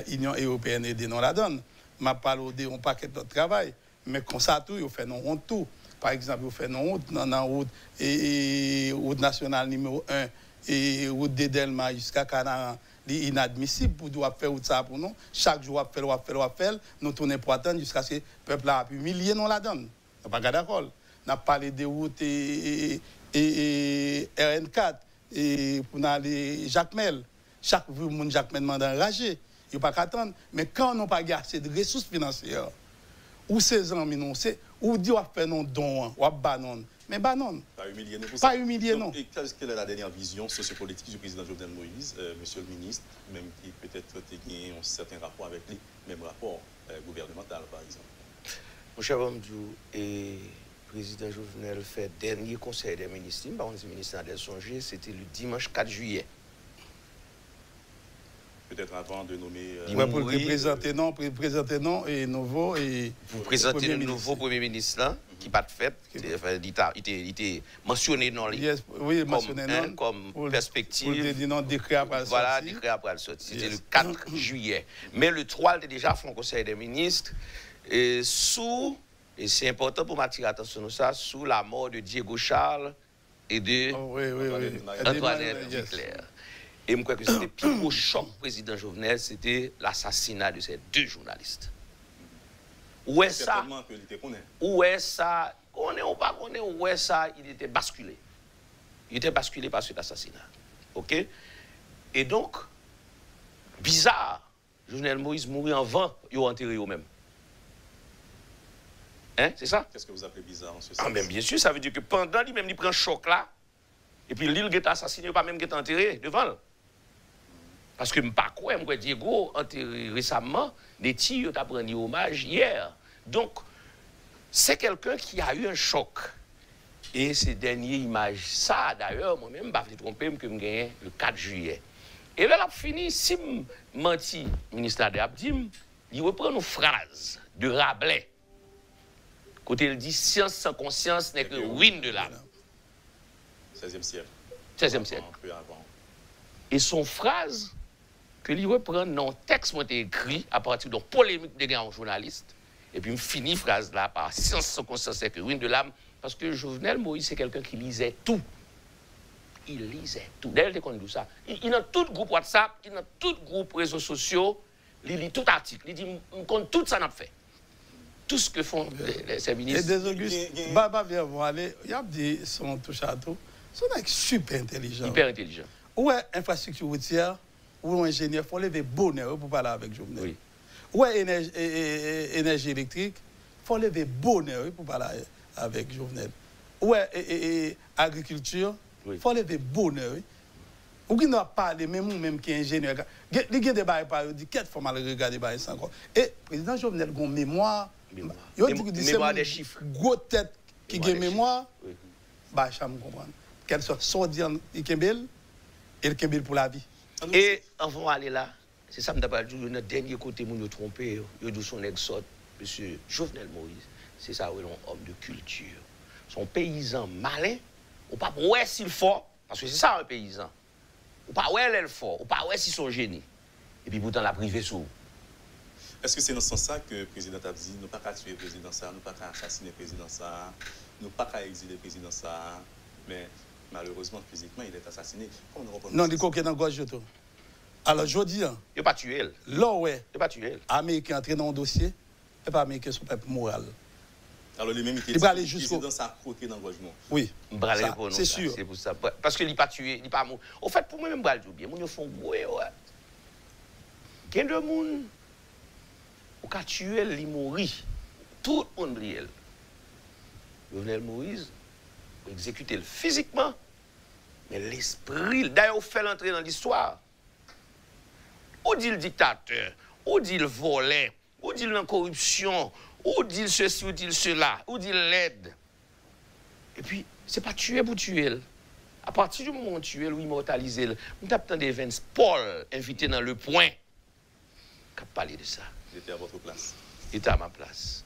C: Union européenne et des noms la donne. Je parle de un paquet de travail, mais comme ça, tout, il fait non tout. Par exemple, il fait non dans la route route nationale numéro 1 et route de Delma jusqu'à Canaran. inadmissible pour nous faire ça pour nous. Chaque jour, on va faire, nous tournons pour attendre jusqu'à ce que le peuple a pu humilier nous la donne. On n'est pas d'accord. On a parlé des routes et RN4 et pour aller Jacques Mel. Chaque jour, Jacques Mel m'a enragé. Il n'y a pas qu'à attendre. Mais quand on n'a pas assez de ressources financières, ou ces amis, non, ou dit on va faire non don, ou banon. Mais banon.
A: Pas humilier nous.
C: Pas humilier non.
A: Et quelle est la dernière vision sociopolitique du président Jovenel Moïse, monsieur le ministre, même qui peut-être a un certain rapport avec lui, même rapport gouvernemental par exemple?
B: Mon cher Amdou, et le président Jovenel fait dernier conseil des ministres, par contre, le ministre Nadel Songé, c'était le dimanche 4 juillet.
A: Peut-être avant de nommer...
C: pour le présenter non et nouveau et...
B: Vous présentez le nouveau Premier ministre là, qui pas de fait, il était mentionné dans les...
C: Oui, mentionné non.
B: Comme perspective.
C: Pour dire non, décret après le
B: voilà, décret après le sorti. C'était le 4 juillet. Mais le 3, il était déjà fait un conseil des ministres, et c'est important pour m'attirer l'attention sur ça, sous la mort de Diego Charles et de Antoinette Duclerc. Et je crois que c'était le plus gros choc président Jovenel, c'était l'assassinat de ces deux journalistes. Où est ça? Où est ça? Connaît ou pas connaît, où est ça? Il était basculé. Il était basculé par cet assassinat. OK? Et donc, bizarre, Jovenel Moïse mourit en vent, il a enterré eux-mêmes. Hein? C'est ça?
A: Qu'est-ce que vous appelez bizarre en ce sens?
B: Ah, bien sûr, ça veut dire que pendant lui-même, il prend un choc là, et puis l'île qui est assassiné, pas même qui est enterré devant. Parce que je ne sais pas quoi, Diego enterré récemment, des tirs, tu as pris hommage hier. Donc, c'est quelqu'un qui a eu un choc. Et ces dernières images, ça d'ailleurs, moi-même, je ne vais pas tromper, que je gagne le 4 juillet. Et là, il a fini, si je menti, le ministre de l'Abdim, il reprend une phrase de Rabelais. Côté il dit, science sans conscience n'est que ruine de l'âme.
A: 16e siècle.
B: 16e siècle.
A: Un peu avant.
B: Et son phrase, que lui reprend dans le texte qui a été écrit à partir d'une polémique des grands journalistes. Et puis, il finit phrase là par science sans conscience, c'est que ruine de l'âme. Parce que Jovenel Moïse, c'est quelqu'un qui lisait tout. Il lisait tout. D'ailleurs, il dit ça. Il a tout groupe WhatsApp, il a tout groupe réseaux sociaux, il lit tout article. Il dit, on compte tout ça, n'a fait. Tout ce que font ces ministres.
C: Et des Augustes, Baba vient voir aller, il y a dit son touche à tout. Son mec super intelligent.
B: Hyper intelligent.
C: Ou est infrastructure routière, ou ingénieur, il faut lever bonheur pour parler avec Jovenel.
B: Oui.
C: Ou est énergie électrique, il faut lever bonheur pour parler avec Jovenel. Ou est agriculture, il faut lever bonheur. Ou qui n'a pas parlé, même qui est ingénieur. Il y a des bails par dit qu'est-ce qu'il faut mal regarder bails sans encore. Et le président Jovenel a une mémoire.
B: Mémoire des chiffres.
C: Gros tête qui a une mémoire. Bah, je comprends. Qu'elle soit sordienne, il Kembel, et le Kembel pour la vie.
B: Et avant d'aller là, c'est ça que je me dis, notre dernier côté, nous trompé, il dit son exode, monsieur Jovenel Moïse, c'est ça, un homme de culture. Son paysan malin, ou pas ouais s'il fort, parce que c'est ça un paysan. Ou pas ouais elle fort, ou pas ouais si son génie. Et puis pourtant la privé sous.
A: Est-ce que c'est dans ce sens-là que le président a dit, nous ne pouvons pas tuer le président ça, nous ne pouvons pas assassiner le président ça, nous ne pouvons pas exiler le président ça, mais malheureusement, physiquement, il est assassiné.
C: Non, il est dans le gorge de tout. Alors, je dis,
B: il n'a pas tué elle.
C: Là, ouais.
B: Il n'a pas tué elle.
C: Américain entré dans un dossier, et pas américain son peuple moral.
A: Alors, les mêmes
C: il va aller jusqu'au.
A: Dans sa côté dans le gorge.
C: Oui.
B: C'est sûr. C'est pour ça. Parce qu'il n'a pas tué, il n'a pas mort. Au fait, pour moi-même, je dis bien, ils font gouer, ouais. Il y a des gens qui ont tué, ils mourent. Tout le monde brille. Jovenel Moïse, exécuter physiquement, mais l'esprit, d'ailleurs, fait l'entrer dans l'histoire. Ou dit le dictateur, ou dit le volet, ou dit la corruption, ou dit ceci, ou dit cela, ou dit l'aide. Et puis, c'est pas tuer pour tuer. À partir du moment où on tue, ou immortaliser, on tape dans des Vince Paul, invité dans le point, qui a parlé de ça.
A: Il était à votre place.
B: Il était à ma place.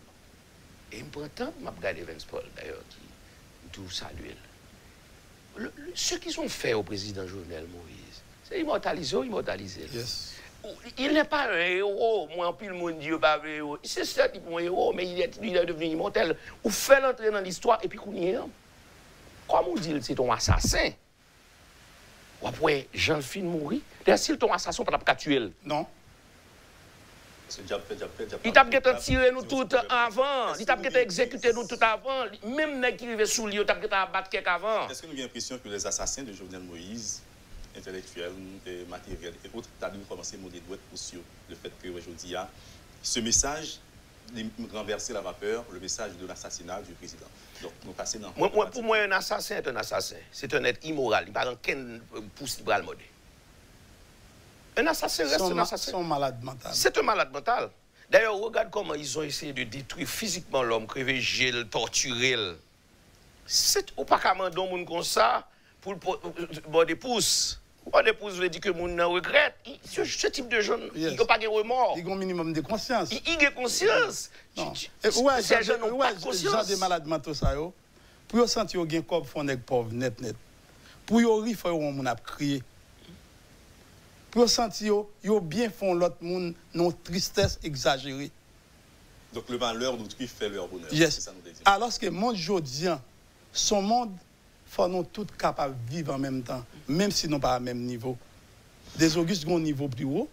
B: Et il me prend temps, je regarde Vince Paul, d'ailleurs, qui tout saluer. Ce qu'ils ont fait au président Jovenel Moïse, c'est immortaliser.
C: Yes.
B: Il n'est pas un héros, moi, puis le monde dit, pas un héros. C'est ça qui est un héros, mais il est devenu immortel. Ou fait l'entrer dans l'histoire, et puis qu'on y est. Comme on dit, c'est ton assassin. Ou après, Jean-Philippe mourit. D'ailleurs, s'il ton assassin, on ne peut pas tuer.
C: Non.
B: Il t'a tiré nous tout avant. Il t'a exécuté nous tout avant. Même les qui vivaient sous lui, il t'a abattu quelqu'un avant.
A: Est-ce que nous avons l'impression que les assassins de Jovenel Moïse, intellectuels, matériels et autres, ont commencé à monter sur le fait qu'aujourd'hui, ce message renverser la vapeur, le message de l'assassinat du président. Donc, nous passons dans...
B: Pour moi, un assassin est un assassin. C'est un être immoral. Il ne parle qu'un pouce de mode. Un assassin reste un assassin.
C: C'est un malade mental.
B: C'est un malade mental. D'ailleurs, regarde comment ils ont essayé de détruire physiquement l'homme, crever, geler, torturer. C'est au pas qu'à demander un monde comme ça pour le des pouces. Bon, des pouces veut dire que mon regrette. Ce type de gens, ils n'ont pas de remords.
C: Ils ont un minimum de conscience.
B: Ils ont conscience.
C: Ces gens n'ont pas de conscience. Gens de malades mentaux, ça, pour sentir qu'ils ont un corps fondé pauvre, net. Pour qu'ils rient, il faut qu'on a crié. Pour sentir qu'ils ont bien font l'autre monde, non tristesse exagérée.
A: Donc le malheur d'autrui fait leur bonheur.
C: Yes.
A: Ça nous dit.
C: Alors que le monde aujourd'hui, son monde, il faut nous tous capables de vivre en même temps, même si nous n'sommes pas à même niveau. Des Augustes ont un niveau plus haut,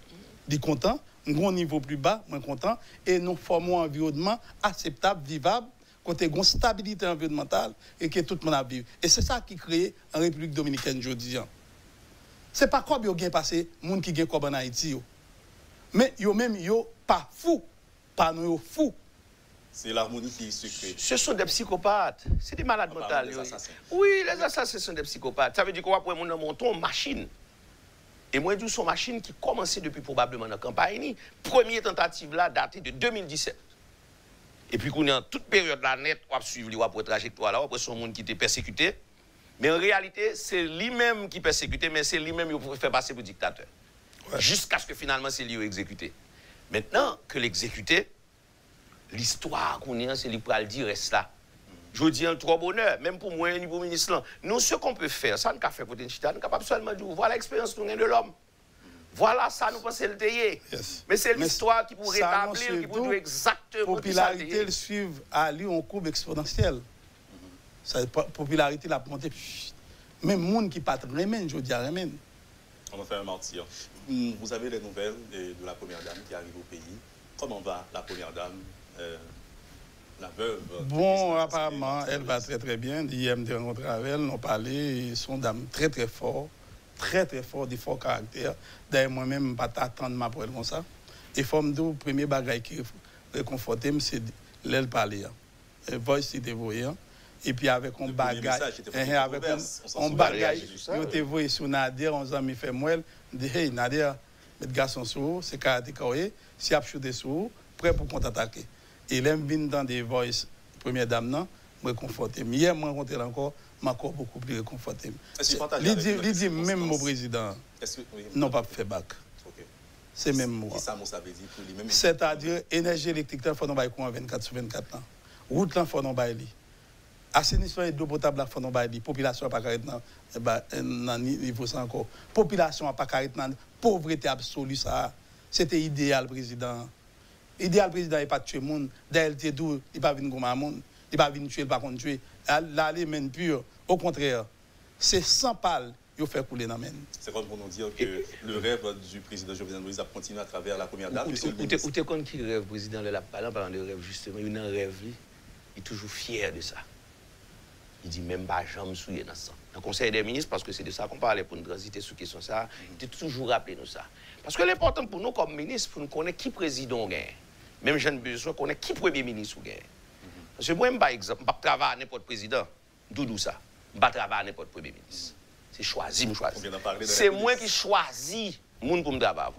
C: ils sont contents, un niveau plus bas, moins content, et nous formons un environnement acceptable, vivable, côté une stabilité environnementale et que tout le monde a vivre. Et c'est ça qui crée en République dominicaine aujourd'hui. Ce n'est pas comme ils ont passé, les gens qui ont comme en Haïti. Mais ils même pas fous, pas nous fous.
A: C'est l'harmonie qui se crée.
B: Ce sont des psychopathes. C'est des malades mentaux. Oui, les assassins sont des psychopathes. Ça veut dire qu'on va pouvoir monter une machine. Et moi, je dis une machine qui commençait depuis probablement la campagne. Première tentative là datée de 2017. Et puis, qu'on est en toute période de la net, on va suivre, on va pour trajectoire là, après son monde qui était persécuté. Mais en réalité, c'est lui-même qui persécuté, mais c'est lui-même qui fait passer pour dictateur. Ouais. Jusqu'à ce que finalement, c'est lui qui exécuté. Maintenant que l'exécuté, l'histoire qu'on est, c'est lui pour le dire, reste là. Je dis un trop bonheur, même pour moi, niveau ministre. Nous, ce qu'on peut faire, ça, nous avons fait pour une chita, nous sommes capable seulement de dire, voilà l'expérience de l'homme. Voilà ça, nous pensons le tailler. Yes. Mais c'est l'histoire qui pourrait rétablir, qui pourrait dire exactement.
C: La popularité, elle suit à lui en courbe exponentielle. La popularité l'a monté. Même les gens qui ne pas remènent, je dis remènent.
A: On va faire un martyr. Vous avez les nouvelles de la première dame qui arrive au pays. Comment va la première dame, la veuve?
C: Bon, apparemment, elle va très très bien. Hier, je rencontré avec elle, nous avons parlé. Ils sont dames très très forts, de fort caractère. D'ailleurs, moi-même, je ne vais pas attendre pour elle comme ça. Et forme de premier bagage qui réconforte, c'est l'elle parler. Le voice est dévoyé. Et puis avec un bagage, avec un bagage, ils ont été voyés sur Nader, on a mis fait moi, dit hey Nader, mettre garçon sur, c'est karatéka, si a shooté sur, prêt pour contre-attaquer. Et là, je viens dans des voices, première dame, non, je me conforte. Hier, je rencontré encore, je suis beaucoup plus réconforté. Il dit même mon président, non pas fait bac. C'est même moi. C'est-à-dire, énergie électrique, il faut nous bailler 24 sur 24 ans. Route, il faut nous bailler. Assainissement et d'eau potable, il faut nous bailler. Population n'a pas dans niveau ça encore. Population n'a pas dans pauvreté absolue, ça. C'était idéal, président. Idéal, président, il n'a pas tué le monde. D'ailleurs, il n'a pas venir comme un monde. Il n'a pas venir tuer, il n'a pas tuer. Là, il est même pur. Au contraire, c'est sans pâle. Il fait couler dans la main.
A: C'est comme pour nous dire que le rêve du président Jovenel Moïse a continué à travers la première dame.
B: Où tu es qui rêve, président, le parlant de rêve, justement, il a un rêve, il est toujours fier de ça. Il dit même pas jamais souillé dans ça. Dans le Conseil des ministres, parce que c'est de ça qu'on parlait pour nous transiter sur question ça, il a toujours rappelé nous ça. Parce que l'important pour nous, comme ministre, pour nous connaître qui président on gagne. Même j'ai besoin de connaître qui premier ministre on gagne. Parce que moi, par exemple, je ne vais pas travailler à n'importe président. D'où ça? Je ne vais pas travailler à n'importe premier ministre. C'est choisi, c'est moi qui choisis moun pour me travailler.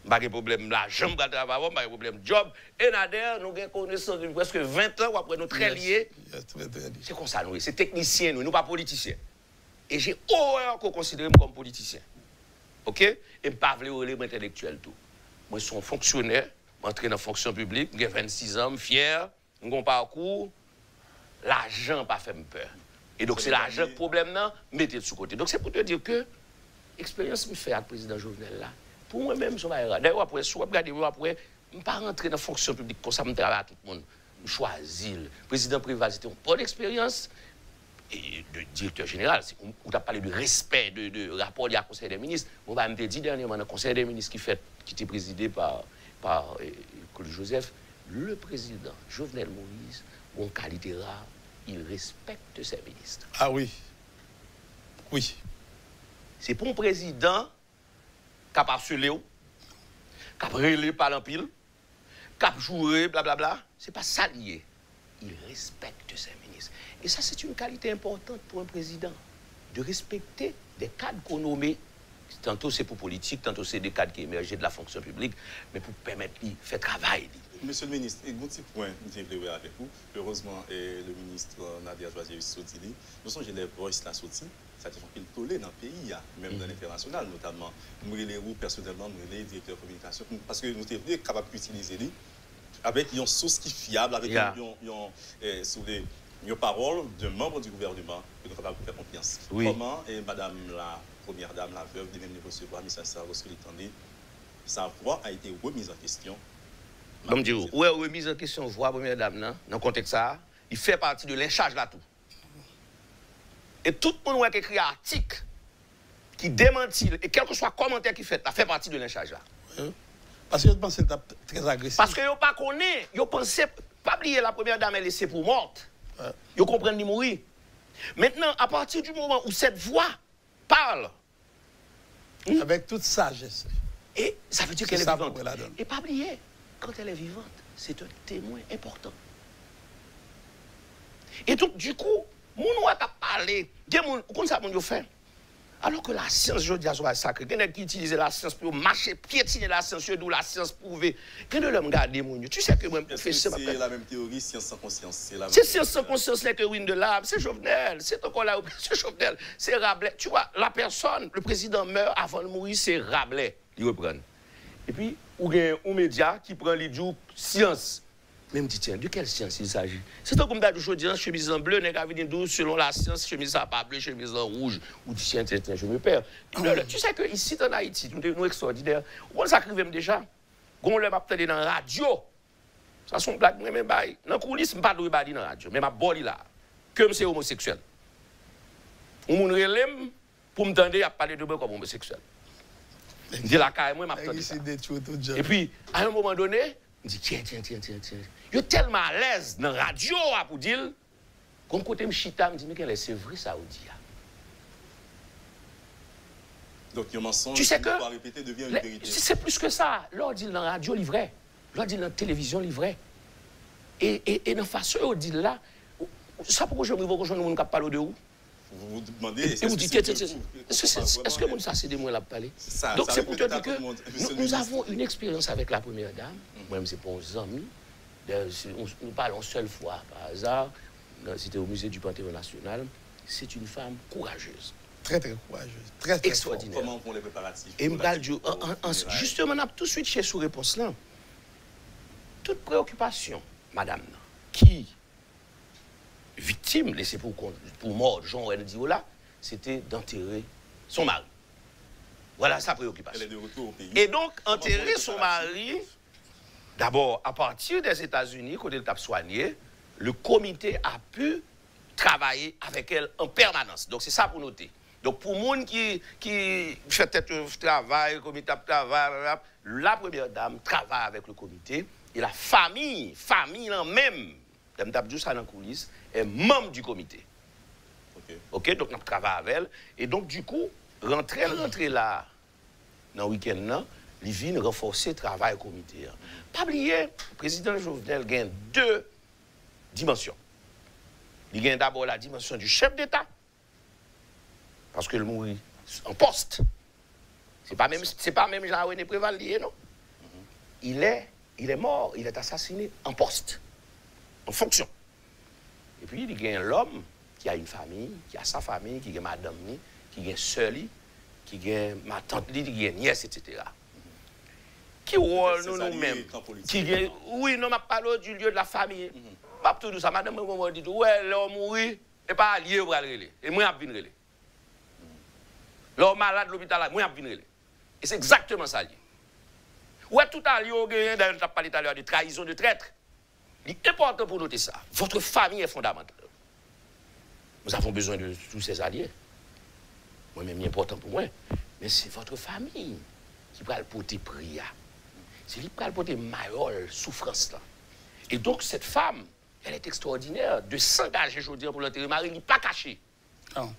B: Pas de problème là, j'aime pas travailler, pas de problème job. Et Nader, nous avons connaissance depuis presque 20 ans, après nous très liés. C'est comme ça, nous, c'est technicien, nous pas politiciens. Et j'ai horreur qu'on considère comme politicien. OK? Et je ne pas vouloir intellectuel tout. Moi, je suis un fonctionnaire, entré dans la fonction publique, j'ai 26 ans, fier, mon parcours, l'argent pas fait me peur. Et donc, c'est l'argent le problème, non, mettez de sous côté. Donc, c'est pour te dire que l'expérience me fait avec le président Jovenel là. Pour moi-même, je vais d'ailleurs, après, je ne vais pas rentrer dans la fonction publique comme ça, je travaille à tout le monde. Je choisis. Le président privé, c'était une bonne expérience. de directeur général. On a parlé de respect, de rapport lié au Conseil des ministres. On va me dire dernièrement dans le Conseil des ministres qui était présidé par Claude Joseph, le président Jovenel Moïse, en qualité rare, il respecte ses ministres.
C: Ah oui. Oui.
B: C'est pour un président capable de se lever, capable de relayer par l'empile, capable de jouer, blablabla. Ce n'est pas ça lié. Il respecte ses ministres. Et ça, c'est une qualité importante pour un président, de respecter des cadres qu'on nomme. Tantôt c'est pour politique, tantôt c'est des cadres qui émergent de la fonction publique, mais pour permettre de faire travail.
A: Monsieur le ministre, un petit point, je voulais voir avec vous. Heureusement, le ministre Nadia Joyeuse Sotili, nous sommes les voices la sortie, ça fait qu'il tolère dans le pays, même dans l'international, notamment. Moi, les roues, personnellement, moi, les directeurs de communication, parce que nous sommes capables d'utiliser les avec une source qui est fiable, avec une parole d'un membre du gouvernement que nous sommes capables de faire confiance.
B: Oui.
A: Comment Madame la Première Dame, la veuve, de même de recevoir, M. Sarr, lorsque l'étendait, sa voix a été remise en question.
B: Comme dire, oui, remise en question, voix Première Dame, dans le contexte ça, il fait partie de lynchage là tout. Et tout le monde qui écrit un article qui démentit, et quel que soit le commentaire qu'il fait, ça fait partie de lynchage là.
C: Parce que je pense que c'est très agressif.
B: Parce que vous ne connaissez pas, vous pensez, pas oublier la Première Dame, elle est laissée pour morte. Vous comprenez qu'il mourir. Maintenant, à partir du moment où cette voix parle,
C: avec toute sagesse.
B: Et ça veut dire qu'elle est vivante.
C: Et
B: pas oublier, quand elle est vivante, c'est un témoin important. Et donc, du coup, mon a parlé, comment ça mon fait? Alors que la science, je dis à soi sacré, quelqu'un qui utilise la science pour marcher, piétiner la science, d'où la science prouvée. Quelqu'un de l'homme garder mon Dieu. Tu sais que moi,
A: c'est la même théorie, science sans conscience.
B: C'est science sans conscience, c'est que Win de l'âme, c'est Jovenel, c'est encore là, c'est Jovenel, c'est Rabelais. Tu vois, la personne, le président meurt avant de mourir, c'est Rabelais. Il reprend. Et puis, il y a un média qui prend les jours science. Même dit, tiens, de quelle science il s'agit? C'est comme d'être aujourd'hui en chemise en bleu, selon la science, chemise en pas bleu, chemise en rouge. Ou dit, tiens, je me perds. Tu sais qu'ici, en Haïti, nous sommes extraordinaires. On s'écrit même déjà. On l'a appelé dans la radio. Ça sont blagues, même bail. Dans la coulisse, je ne parle pas dans la radio. Mais ma boli là, comme c'est homosexuel. On me relève pour me tendre à parler de moi comme homosexuel. Je dis la caille, moi, je m'attends. Et puis, à un moment donné, je dis, tiens. Je suis tellement à l'aise dans la radio pour dire, comme côté me chita, je me dis, mais c'est vrai ça, ou dit.
A: Donc, il y a un mensonge
B: tu sais
A: qui doit répéter devient une vérité.
B: C'est plus que ça. L'on dit dans la radio, il vrai. L'on dit dans la télévision, il vrai. Et dans la façon dont on dit là, ça pourquoi je me vois rejoindre les gens qui parlent de où?
A: Vous vous demandez,
B: est-ce que mon ça c'est des mots là parler? Donc c'est pour te dire que nous avons une expérience avec la Première Dame. Moi-même c'est pour 11 amis. Nous parlons seule fois par hasard. C'était au musée du Panthéon National. C'est une femme courageuse.
C: Très courageuse. Très
B: extraordinaire.
A: Comment vont les préparatifs?
B: Et justement, on a tout de suite chez sous réponse là. Toute préoccupation, madame, qui victime, laissée pour mort, Jean-René Diola, c'était d'enterrer son mari. Voilà sa préoccupation.
A: Elle est de retour au pays.
B: Et donc, enterrer son mari, d'abord, à partir des États-Unis, quand elle t'a soigné, le comité a pu travailler avec elle en permanence. Donc, c'est ça pour noter. Donc, pour les gens qui fait peut-être travail, le comité travaille, la Première Dame travaille avec le comité, et la famille même, Dame juste dans la coulisse, est membre du comité. Ok, donc on travaille avec elle. Et donc, du coup, rentrer là, dans le week-end, il vient renforcer le travail au comité. Pas oublier, le président Jovenel gagne 2 dimensions. Il gagne d'abord la dimension du chef d'État, parce qu'il mourit en poste. C'est pas même Jean-René Préval lié, non? Il est mort, il est assassiné en poste, en fonction. Et puis, il y a l'homme qui a une famille, qui a sa famille, qui a madame, qui a soeur, qui a ma tante, qui a nièce, etc. Qui rôle nous-mêmes. Oui, non, je parle du lieu de la famille. Je tout ça. Madame me dit, ouais, l'homme mourit, et pas lié au bras. Et moi, je viens. L'homme malade de l'hôpital, moi, je viens. Et c'est exactement ça. Ouais, tout à l'heure, d'ailleurs, on a parlé tout à l'heure de trahison, de traître. Il est important pour noter ça. Votre famille est fondamentale. Nous avons besoin de tous ces alliés. Moi-même, c'est important pour moi. Mais c'est votre famille qui va le porter prière. C'est lui qui va le porter mayol, souffrance là. Et donc, cette femme, elle est extraordinaire de s'engager, je veux dire, pour l'enterrer. Marie, il n'est pas caché.
C: Non.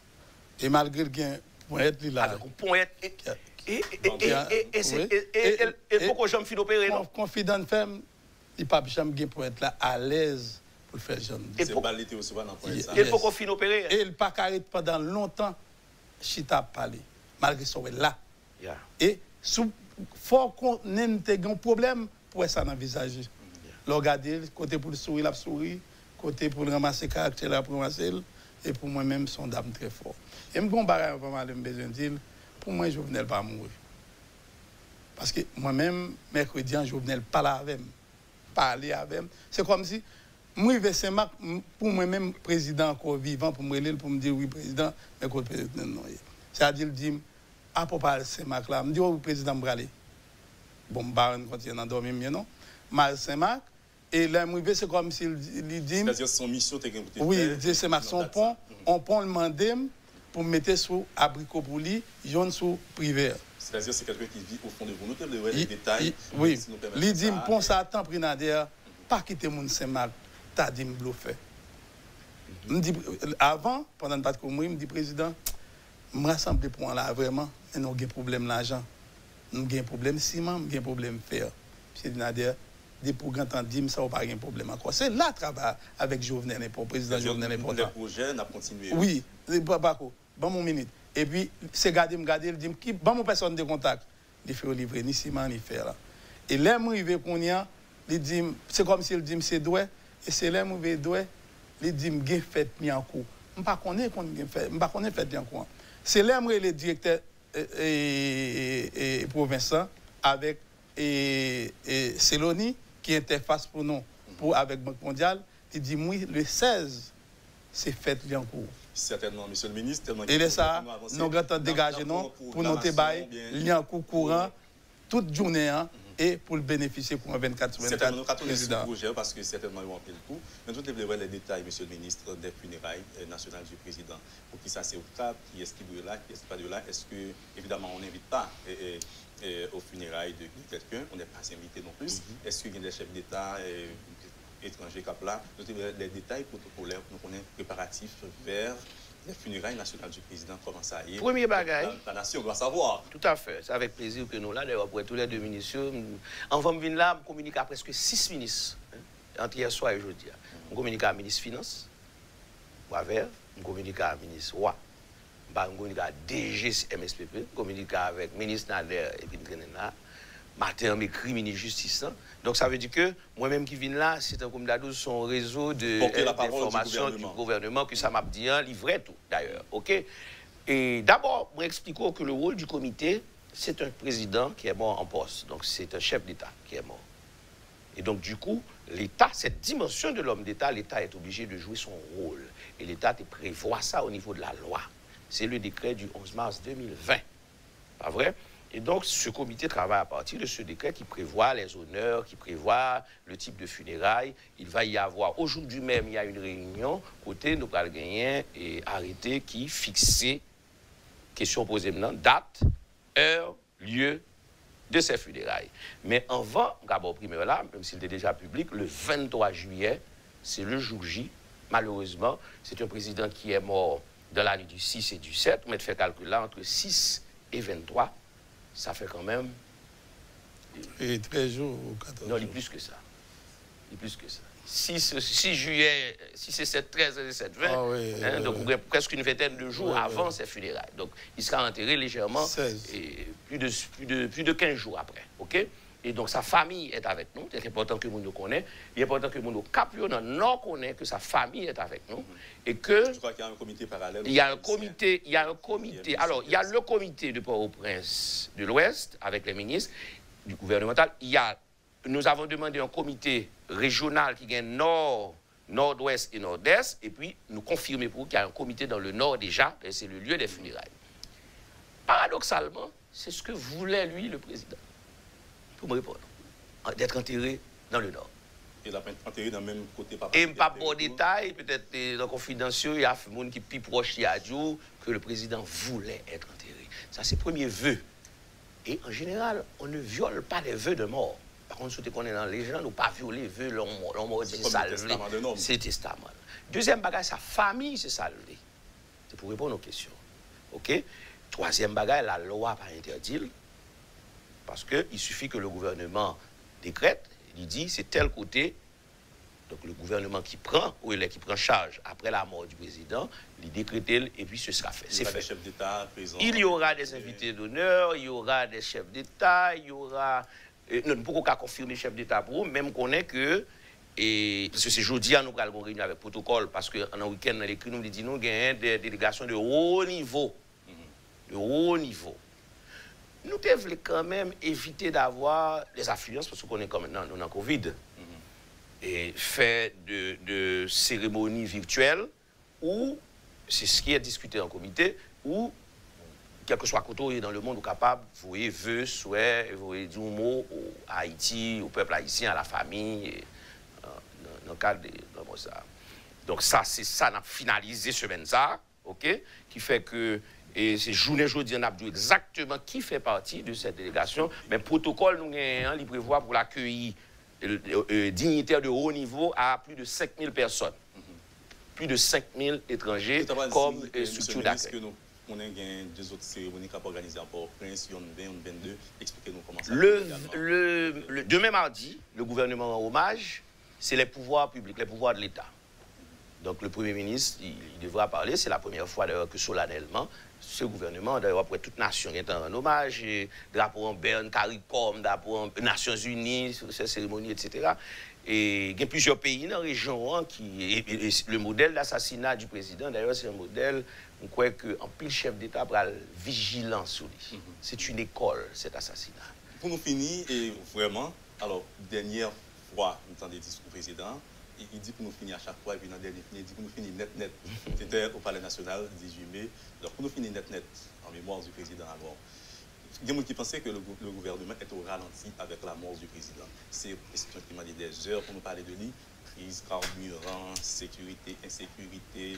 C: Et malgré le gain, pour être là.
B: Avec un point. Et pourquoi je me suis opéré, non?
C: Confident femme, il n'y a pas de pour être là à l'aise pour faire jeune.
A: C'est pas l'été aussi, dans
B: et pourquoi fin opéré?
C: Et il pas carré pendant longtemps, Chita parlé, malgré son là.
B: Yeah.
C: Et faut qu'on ait un problème pour ça dans le visage. Le regarder, côté pour le sourire, la souris, côté pour le ramasser caractère, la pour ramasser, et pour moi-même, son dame très fort. Et je me pas mal besoin de dire, pour moi, Jovenel pas mourir. Parce que moi-même, mercredi, Jovenel parle avec moi. Parler avec moi. C'est comme si, moi, Saint-Marc, pour moi-même, président encore vivant, pour me dire oui, président, mais que le président non. C'est-à-dire, il dit, à propos de Saint-Marc là, je me dis, oui, président Bralé. Bon, Baron continue à dormir, mais non. Mal Saint-Marc, et là, c'est comme s'il dit.
A: C'est-à-dire, son mission, c'est
C: oui, il dit, Saint-Marc, son pont, on pont le mandat pour mettre sous abricot pour lui, jaune sous privé.
A: C'est-à-dire, c'est quelqu'un qui vit au fond de vous. Nous avons les détails.
C: Oui, il dit, pont ça attend, Prinader, pas quitter mon Saint-Marc, t'as dit, me bluffer. Avant, pendant le parcours, il me dit, président, je me rassemble pour là, vraiment, et nous avons un problème l'argent. Nous avons un problème ciment, nous avons un problème fer. C'est Nader, des programmes en dim, ça n'a pas de problème encore. C'est là le travail avec Jovenel, pour le président Jovenel.
A: Le projet n'a continué.
C: Oui, bon mon minute. Et puis, c'est garder, il dit, bon mon personne de contact, il fait livrer, ni ciment, ni fer. Là. Et là, moi, il dit, c'est comme s'il dit, c'est doué, et c'est là, moi, il doué, il dit, j'ai fait mis en cours. Je ne connais pas fait en cours. C'est là, moi, le directeur provincial avec Céloni, qui interface pour nous, avec Banque mondiale, il dit, oui, le 16, c'est fait en cours.
A: Certainement, monsieur le ministre.
C: Et là, ça, nous avons dégagé pour nous débailler, lien courant, toute journée, et pour le bénéficier pour un 24 sur 24.
A: Nous avons ce projet parce que certainement, ils vont appeler le coup. Mais nous devons voir les détails, monsieur le ministre, des funérailles nationales du président. Pour qui ça c'est au cap, qui est-ce qui est de là, qui est-ce qui n'est pas de là. Est-ce que, évidemment, on n'invite pas aux funérailles de quelqu'un, on n'est pas invité non plus. Est-ce qu'il y a des chefs d'État étrangers cap là? Nous devons les détails protocolaires pour nous connaître préparatifs vers les funérailles nationales du président, comment ça y est.
B: Premier bagage.
A: La nation doit savoir.
B: Tout à fait. C'est avec plaisir que nous, là, d'ailleurs, pour tous les deux ministres, en venir là, on communique à presque 6 ministres, entre hier soir et aujourd'hui. On communique à la ministre Finance, Boisvert, on communique à la ministre Roy, on communique à DG MSPP, on communique avec le ministre Nader et puis matin, m'écrit ministre Justice. Donc ça veut dire que moi-même qui viens là, c'est un comme d'adou son réseau d'information du gouvernement que ça m'a dit, livré tout d'ailleurs. OK? Et d'abord, moi expliquons que le rôle du comité, c'est un président qui est mort en poste. Donc c'est un chef d'État qui est mort. Et donc du coup, l'État, cette dimension de l'homme d'État, l'État est obligé de jouer son rôle. Et l'État prévoit ça au niveau de la loi. C'est le décret du 11 mars 2020. Pas vrai? Et donc, ce comité travaille à partir de ce décret qui prévoit les honneurs, qui prévoit le type de funérailles. Il va y avoir, aujourd'hui même, il y a une réunion, côté nous allons gagner et arrêter qui fixait, question posée maintenant, date, heure, lieu de ces funérailles. Mais avant, d'abord, primeur là, même s'il était déjà public, le 23 juillet, c'est le jour J. Malheureusement, c'est un président qui est mort dans la nuit du 6 et du 7. On fait calcul là, entre 6 et 23. Ça fait quand même...
C: Et 13 jours ou 14 jours.
B: Non, il est plus que ça. Il est plus que ça. 6 juillet, 6 et 7, 13 et 7, 20. Ah, oui, donc, presque une vingtaine de jours avant ces funérailles. Donc, il sera enterré légèrement. 16. Et plus de 15 jours après. OK? Et donc, sa famille est avec nous. C'est important que nous nous connaissions. Il est important que nous nous capions, nous connaissons que sa famille est avec nous. Et que...
A: Je crois qu'il y a un comité parallèle.
B: Il y a un comité. Alors, il y a le comité de Port-au-Prince de l'Ouest, avec les ministres du gouvernemental. Nous avons demandé un comité régional qui gagne Nord, Nord-Ouest et Nord-Est. Et puis, nous confirmons pour qu'il y a un comité dans le Nord déjà. Et c'est le lieu des funérailles. Paradoxalement, c'est ce que voulait, lui, le président. Pour me répondre, d'être enterré dans le Nord.
A: Et la enterré dans le même côté papa.
B: Et pas bon détail, peut-être dans confidentiel, il y a des gens qui sont plus proches qui a dit que le président voulait être enterré. Ça, c'est le premier vœu. Et en général, on ne viole pas les vœux de mort. Par contre, si on est dans les gens, on ne pas violer les vœux, l'on mort dit ça. C'est testament. Deuxième bagage, sa famille, c'est ça. C'est pour répondre aux questions. OK? Troisième bagage, la loi pas interdit. Parce qu'il suffit que le gouvernement décrète, il dit c'est tel côté. Donc le gouvernement qui prend, ou qui prend charge après la mort du président, il décrète et puis ce sera fait. C'est fait. Il y aura des invités d'honneur, il y aura des chefs d'État, il y aura... non, nous ne pouvons pas confirmer chef d'État pour eux, même qu'on est que... parce que c'est jeudi, nous allons réunir avec protocole, parce qu'en week-end, dans l'écrit, nous disons qu'il y a des délégations de haut niveau. De haut niveau. Nous devons quand même éviter d'avoir des affluences, parce qu'on est comme maintenant dans Covid. Et fait de cérémonies virtuelles où, c'est ce qui est discuté en comité, où, quel que soit côté dans le monde, vous capable, vous voyez, vœux, souhaits, vous voyez, du mot à Haïti, au peuple haïtien, à la famille, et, dans le cadre de ça. Donc ça, c'est ça, on a finalisé ce semaine ça, ok, qui fait que, et c'est journée aujourd'hui, on a dit exactement qui fait partie de cette délégation, mais le protocole, nous avons il prévoit pour l'accueillir dignitaire de haut niveau à plus de 5000 personnes. Plus de 5000 étrangers comme structure d'accueil.
A: On a deux autres cérémonies qui ont organisées à Port-au-Prince, il y en a 20, 22. Expliquez-nous comment ça
B: demain mardi, le gouvernement en hommage, c'est les pouvoirs publics, les pouvoirs de l'État. Donc le Premier ministre, il devra parler, c'est la première fois d'ailleurs que solennellement, ce gouvernement, d'ailleurs après toute nation est en hommage, et drapeau en Berne, CARICOM, drapeau en Nations Unies, sur ces cérémonies, etc. Et il y a plusieurs pays dans la région qui... Et le modèle d'assassinat du président, d'ailleurs, c'est un modèle, on croit qu'un pile chef d'État pour la vigilance sur lui. C'est une école, cet assassinat.
A: Pour nous finir, et vraiment, alors, dernière fois, nous entendons des discours président, il dit pour nous finir à chaque fois, et puis dans le dernier, il dit pour nous finir net. C'était au Palais National, 18 mai. Donc, pour nous finir net, en mémoire du président alors. Il y a des gens qui pensaient que le gouvernement est au ralenti avec la mort du président. C'est une question qui m'a dit des heures pour nous parler de lui. Crise, carburant, sécurité, insécurité.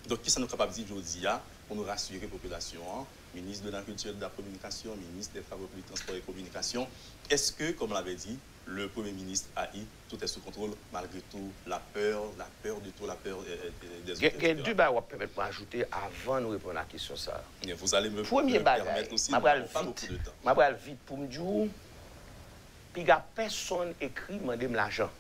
A: Donc, qui ça nous capable de dire aujourd'hui pour nous rassurer la population, ministre de la Culture et de la Communication, ministre des Travaux publics, Transport et Communication. Est-ce que, comme l'avait dit, le Premier ministre a eu, tout est sous contrôle, malgré tout, la peur du tout, la peur des autres.
B: Il y a deux bagages que je peux ajouter avant de nous répondre à la question. Ça.
A: Vous allez me
B: permettre
A: aussi,
B: pas
A: beaucoup de temps.
B: Je vais vite pour me dire, il n'y a personne écrit, demandez-moi l'argent.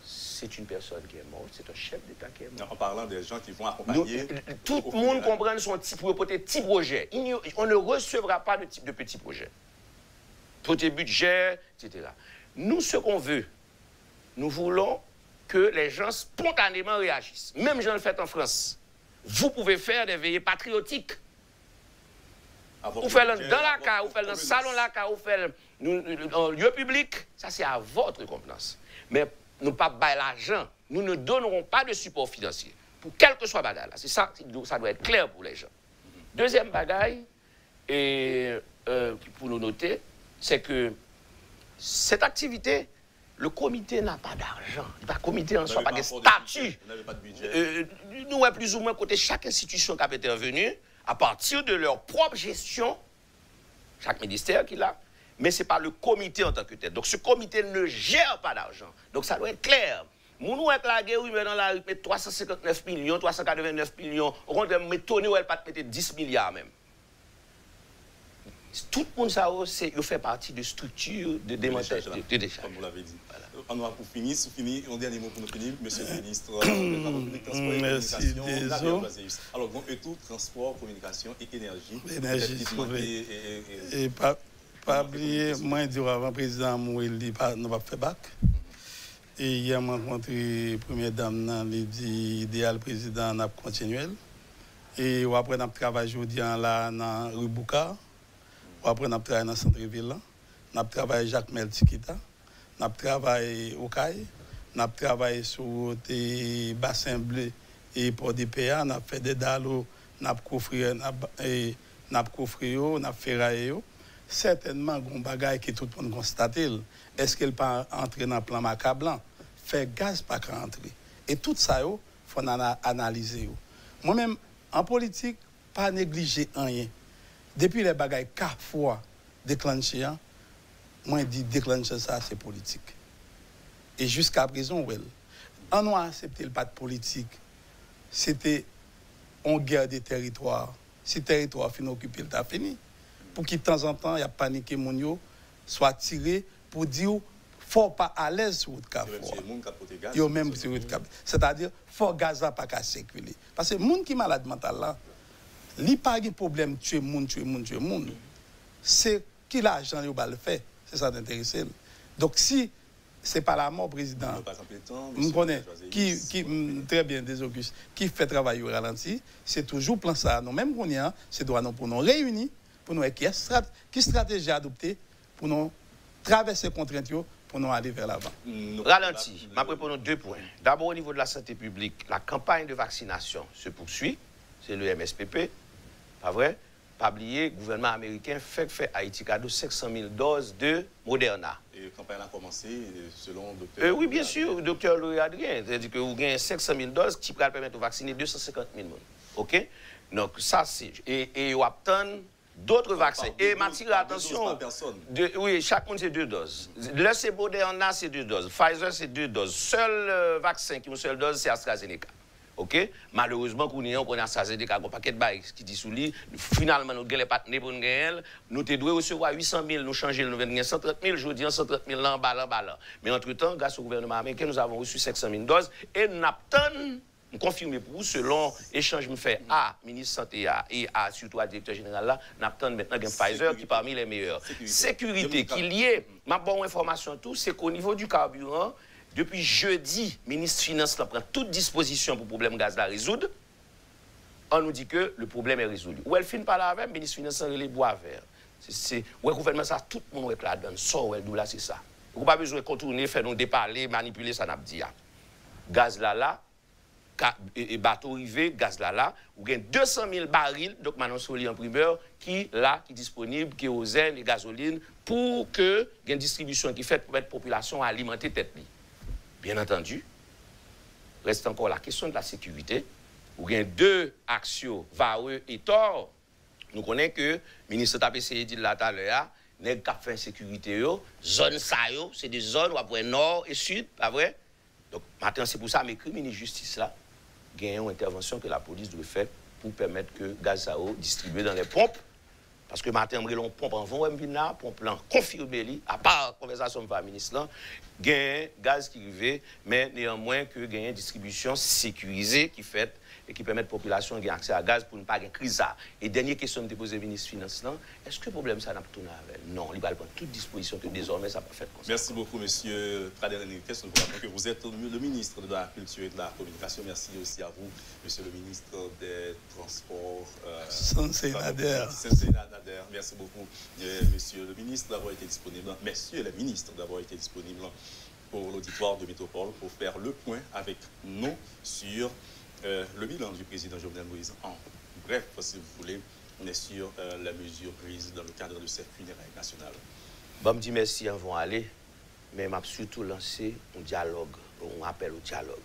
B: C'est une personne qui est morte, c'est un chef d'État qui est mort.
A: En parlant des gens qui vont accompagner...
B: Tout le monde comprend son petit projet. On ne recevra pas de petits projets. Petit budget, etc. Nous, ce qu'on veut, nous voulons que les gens spontanément réagissent. Même gens le fait en France. Vous pouvez faire des veillées patriotiques. Vous faites dans la carte, vous faites dans le salon de la carte, vous faites dans lieu public. Ça, c'est à votre convenance. Mais nous pas bailler l'argent. Nous ne donnerons pas de support financier. Pour quel que soit bagage. C'est ça, ça doit être clair pour les gens. Deuxième bagaille, et pour nous noter, c'est que cette activité, le comité n'a pas d'argent. Le comité en soi n'a pas de statut.
A: Vous n'avez pas de budget.
B: Nous avons plus ou moins côté chaque institution qui a été intervenue, à partir de leur propre gestion, chaque ministère qui l'a, mais ce n'est pas le comité en tant que tel. Donc ce comité ne gère pas d'argent. Donc ça doit être clair. Nous avec la guerre, met dans la rue 359 millions, 389 millions, on va m'étonner où elle pas mettre 10 milliards même. Tout le monde, ça fait partie de structures de démontage.
A: Comme vous l'avez dit. Voilà. On va pour finir, un dernier mot pour nous finir, monsieur le ministre de Transport et Communication. Alors, bon, et tout, transport, communication et énergie.
C: L'énergie, et pas oublier, moi, je dis avant, le président Moueli n'a pas fait bac. Et hier, j'ai rencontré la première dame, elle dit idéal président n'a continuel. Et après, on a travaillé aujourd'hui dans rue Bouka. Après, on a travaillé dans le centre-ville. On a travaillé Jacques Meltikita. On a travaillé au CAI. On a travaillé sur les bassins bleus et pour des PA. On a fait des dallos, on a coffré, on a ferraillé. certainement, un bagage que tout le monde constate. Est-ce qu'elle peut entrer dans le plan macablan? Faire gaz pas qu'à entrer. Et tout ça, il faut analyser. Moi-même, en politique, pas négliger rien. Depuis les bagages 4 fois déclenchés, moi, je dis déclencher ça, c'est politique. Et jusqu'à présent, on a accepté le pas de politique. C'était une guerre des territoires. Si le territoire finit occupé, il a fini. Pour qu'il de temps en temps, il y a paniqué, soit tiré pour dire faut pas à l'aise sur le cap. Même sur le cap. C'est-à-dire, faut gaz pas qu'à circuler. Parce que les gens qui sont malades mental là, il n'y a pas de problème tuer monde. C'est qui l'argent il va le faire. C'est ça d'intéresse. Donc si c'est pas la mort président, on connaît qui très bien des Auguste, qui fait travail au ralenti, c'est toujours plan ça. Nous même qu'on y a, c'est droit pour nous réunir, pour nous qui stratégie adopter pour nous traverser les contraintes pour nous aller vers l'avant.
B: Ralenti, je vais pour nous 2 points. D'abord, au niveau de la santé publique, la campagne de vaccination se poursuit. C'est le MSPP, pas vrai? Pas oublier, le gouvernement américain fait Haïti cadeau 500 000 doses de Moderna.
A: Et la campagne a commencé selon le docteur.
B: Oui, bien sûr, le docteur Louis Adrien. C'est-à-dire que vous gagnez 500 000 doses qui pourraient permettre de vacciner 250 000 personnes. OK? Donc, ça, c'est. Et on obtient d'autres vaccins. Et m'attire l'attention. Oui, chaque monde, c'est 2 doses. Là, c'est Moderna, c'est 2 doses. Pfizer, c'est 2 doses. Seul vaccin qui a une seule dose, c'est AstraZeneca. OK? Malheureusement, nous avons un AstraZeneca, un paquet de bails qui dit sous lui. Finalement, nous avons les partenaires pour nous gagner. Nous devons recevoir 800 000, nous changer, nous avons 130 000, je dis 130 000 là, en bas. Mais entre-temps, grâce au gouvernement américain, nous avons reçu 500 000 doses et nous avons confirmé pour vous, selon l'échange que nous faisons à ministre Santé et à surtout à directeur général là, nous avons maintenant un Pfizer qui est parmi les meilleurs. Sécurité qui est liée, ma bonne information tout, c'est qu'au niveau du carburant, depuis jeudi, le ministre des Finances prend toute disposition pour le problème gaz à résoudre. On nous dit que le problème est résolu. Ou elle finit par là avec, le ministre des Finances les bois verts. Le gouvernement, ça, tout le monde est là dedans. Ça, là, c'est ça. Vous n'avez pas besoin de contourner, faire nous déparler, manipuler, ça n'a pas dit. Gaz là, bateau rivé, gaz là, vous avez 200 000 barils, donc maintenant, en primeur, qui est disponible, kérosène et gasoline, pour que il y ait une distribution qui fait pour mettre la population à alimenter tête. Bien entendu, reste encore la question de la sécurité. Où il y a 2 actions, Vareux et Thor. Nous connaissons que le ministre TAPC dit là tout à l'heure, n'est pas fait sécurité, zone ça, c'est des zones où après nord et sud, pas vrai? Donc maintenant, c'est pour ça que le ministre de justice là, il y a une intervention que la police doit faire pour permettre que gaz à eau distribué dans les pompes. Parce que maintenant, on pompe en vent, pompe là, confirmé, à part la conversation avec le ministre là, il y a un gaz qui arrive, mais néanmoins que il y a une distribution sécurisée qui fait et qui permet à la population d'avoir accès à gaz pour ne pas avoir une crise. Et dernière question que je pose au ministre des Finances, est-ce que le problème ça n'a pas tourné avec? Non, il va prendre toute disposition que désormais ça peut faire.
A: Merci beaucoup, monsieur Trader Enriquez. Nous rappelons que vous êtes le ministre de la Culture et de la Communication. Merci aussi à vous, monsieur le ministre des Transports.
C: Sensei Nader.
A: Merci beaucoup, monsieur le ministre, d'avoir été disponible. Messieurs les ministres, d'avoir été disponibles pour l'auditoire de Métropole pour faire le point avec nous sur le bilan du président Jovenel Moïse. En bref, si vous voulez, on est sur la mesure prise dans le cadre de ces funérailles nationales.
B: Bon, je dis merci, on va aller, mais je vais surtout lancer un dialogue, un appel au dialogue.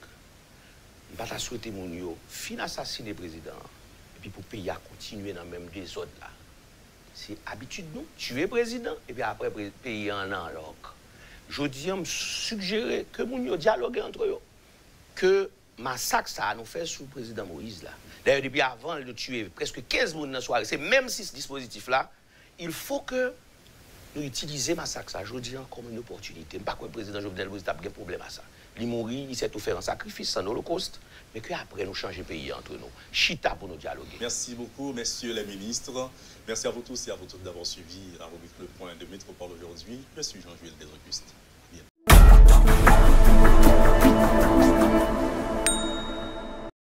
B: Je ne vais pas souhaiter mon yo, fin assassiner le président, et puis pour le pays à continuer dans le même désordre là. C'est habitude nous, tuer le président, et puis après le pays en alors. Je dis, je suggérer que mon yo dialogue entre eux, que massacre ça nous fait sous le président Moïse là. D'ailleurs, depuis avant de tuer presque 15 personnes dans la soirée, c'est même si ce dispositif-là, il faut que nous utilisions massacre ça, je dis comme une opportunité. Pas que le président Jovenel Moïse n'a pas de problème à ça. Il mourit, il s'est offert un sacrifice en holocauste, mais qu'après nous changer le pays entre nous. Chita pour nous dialoguer.
A: Merci beaucoup, messieurs les ministres. Merci à vous tous et à vous tous d'avoir suivi la rubrique Le Point de Métropole aujourd'hui. Je suis Jean-Jules Desauguste.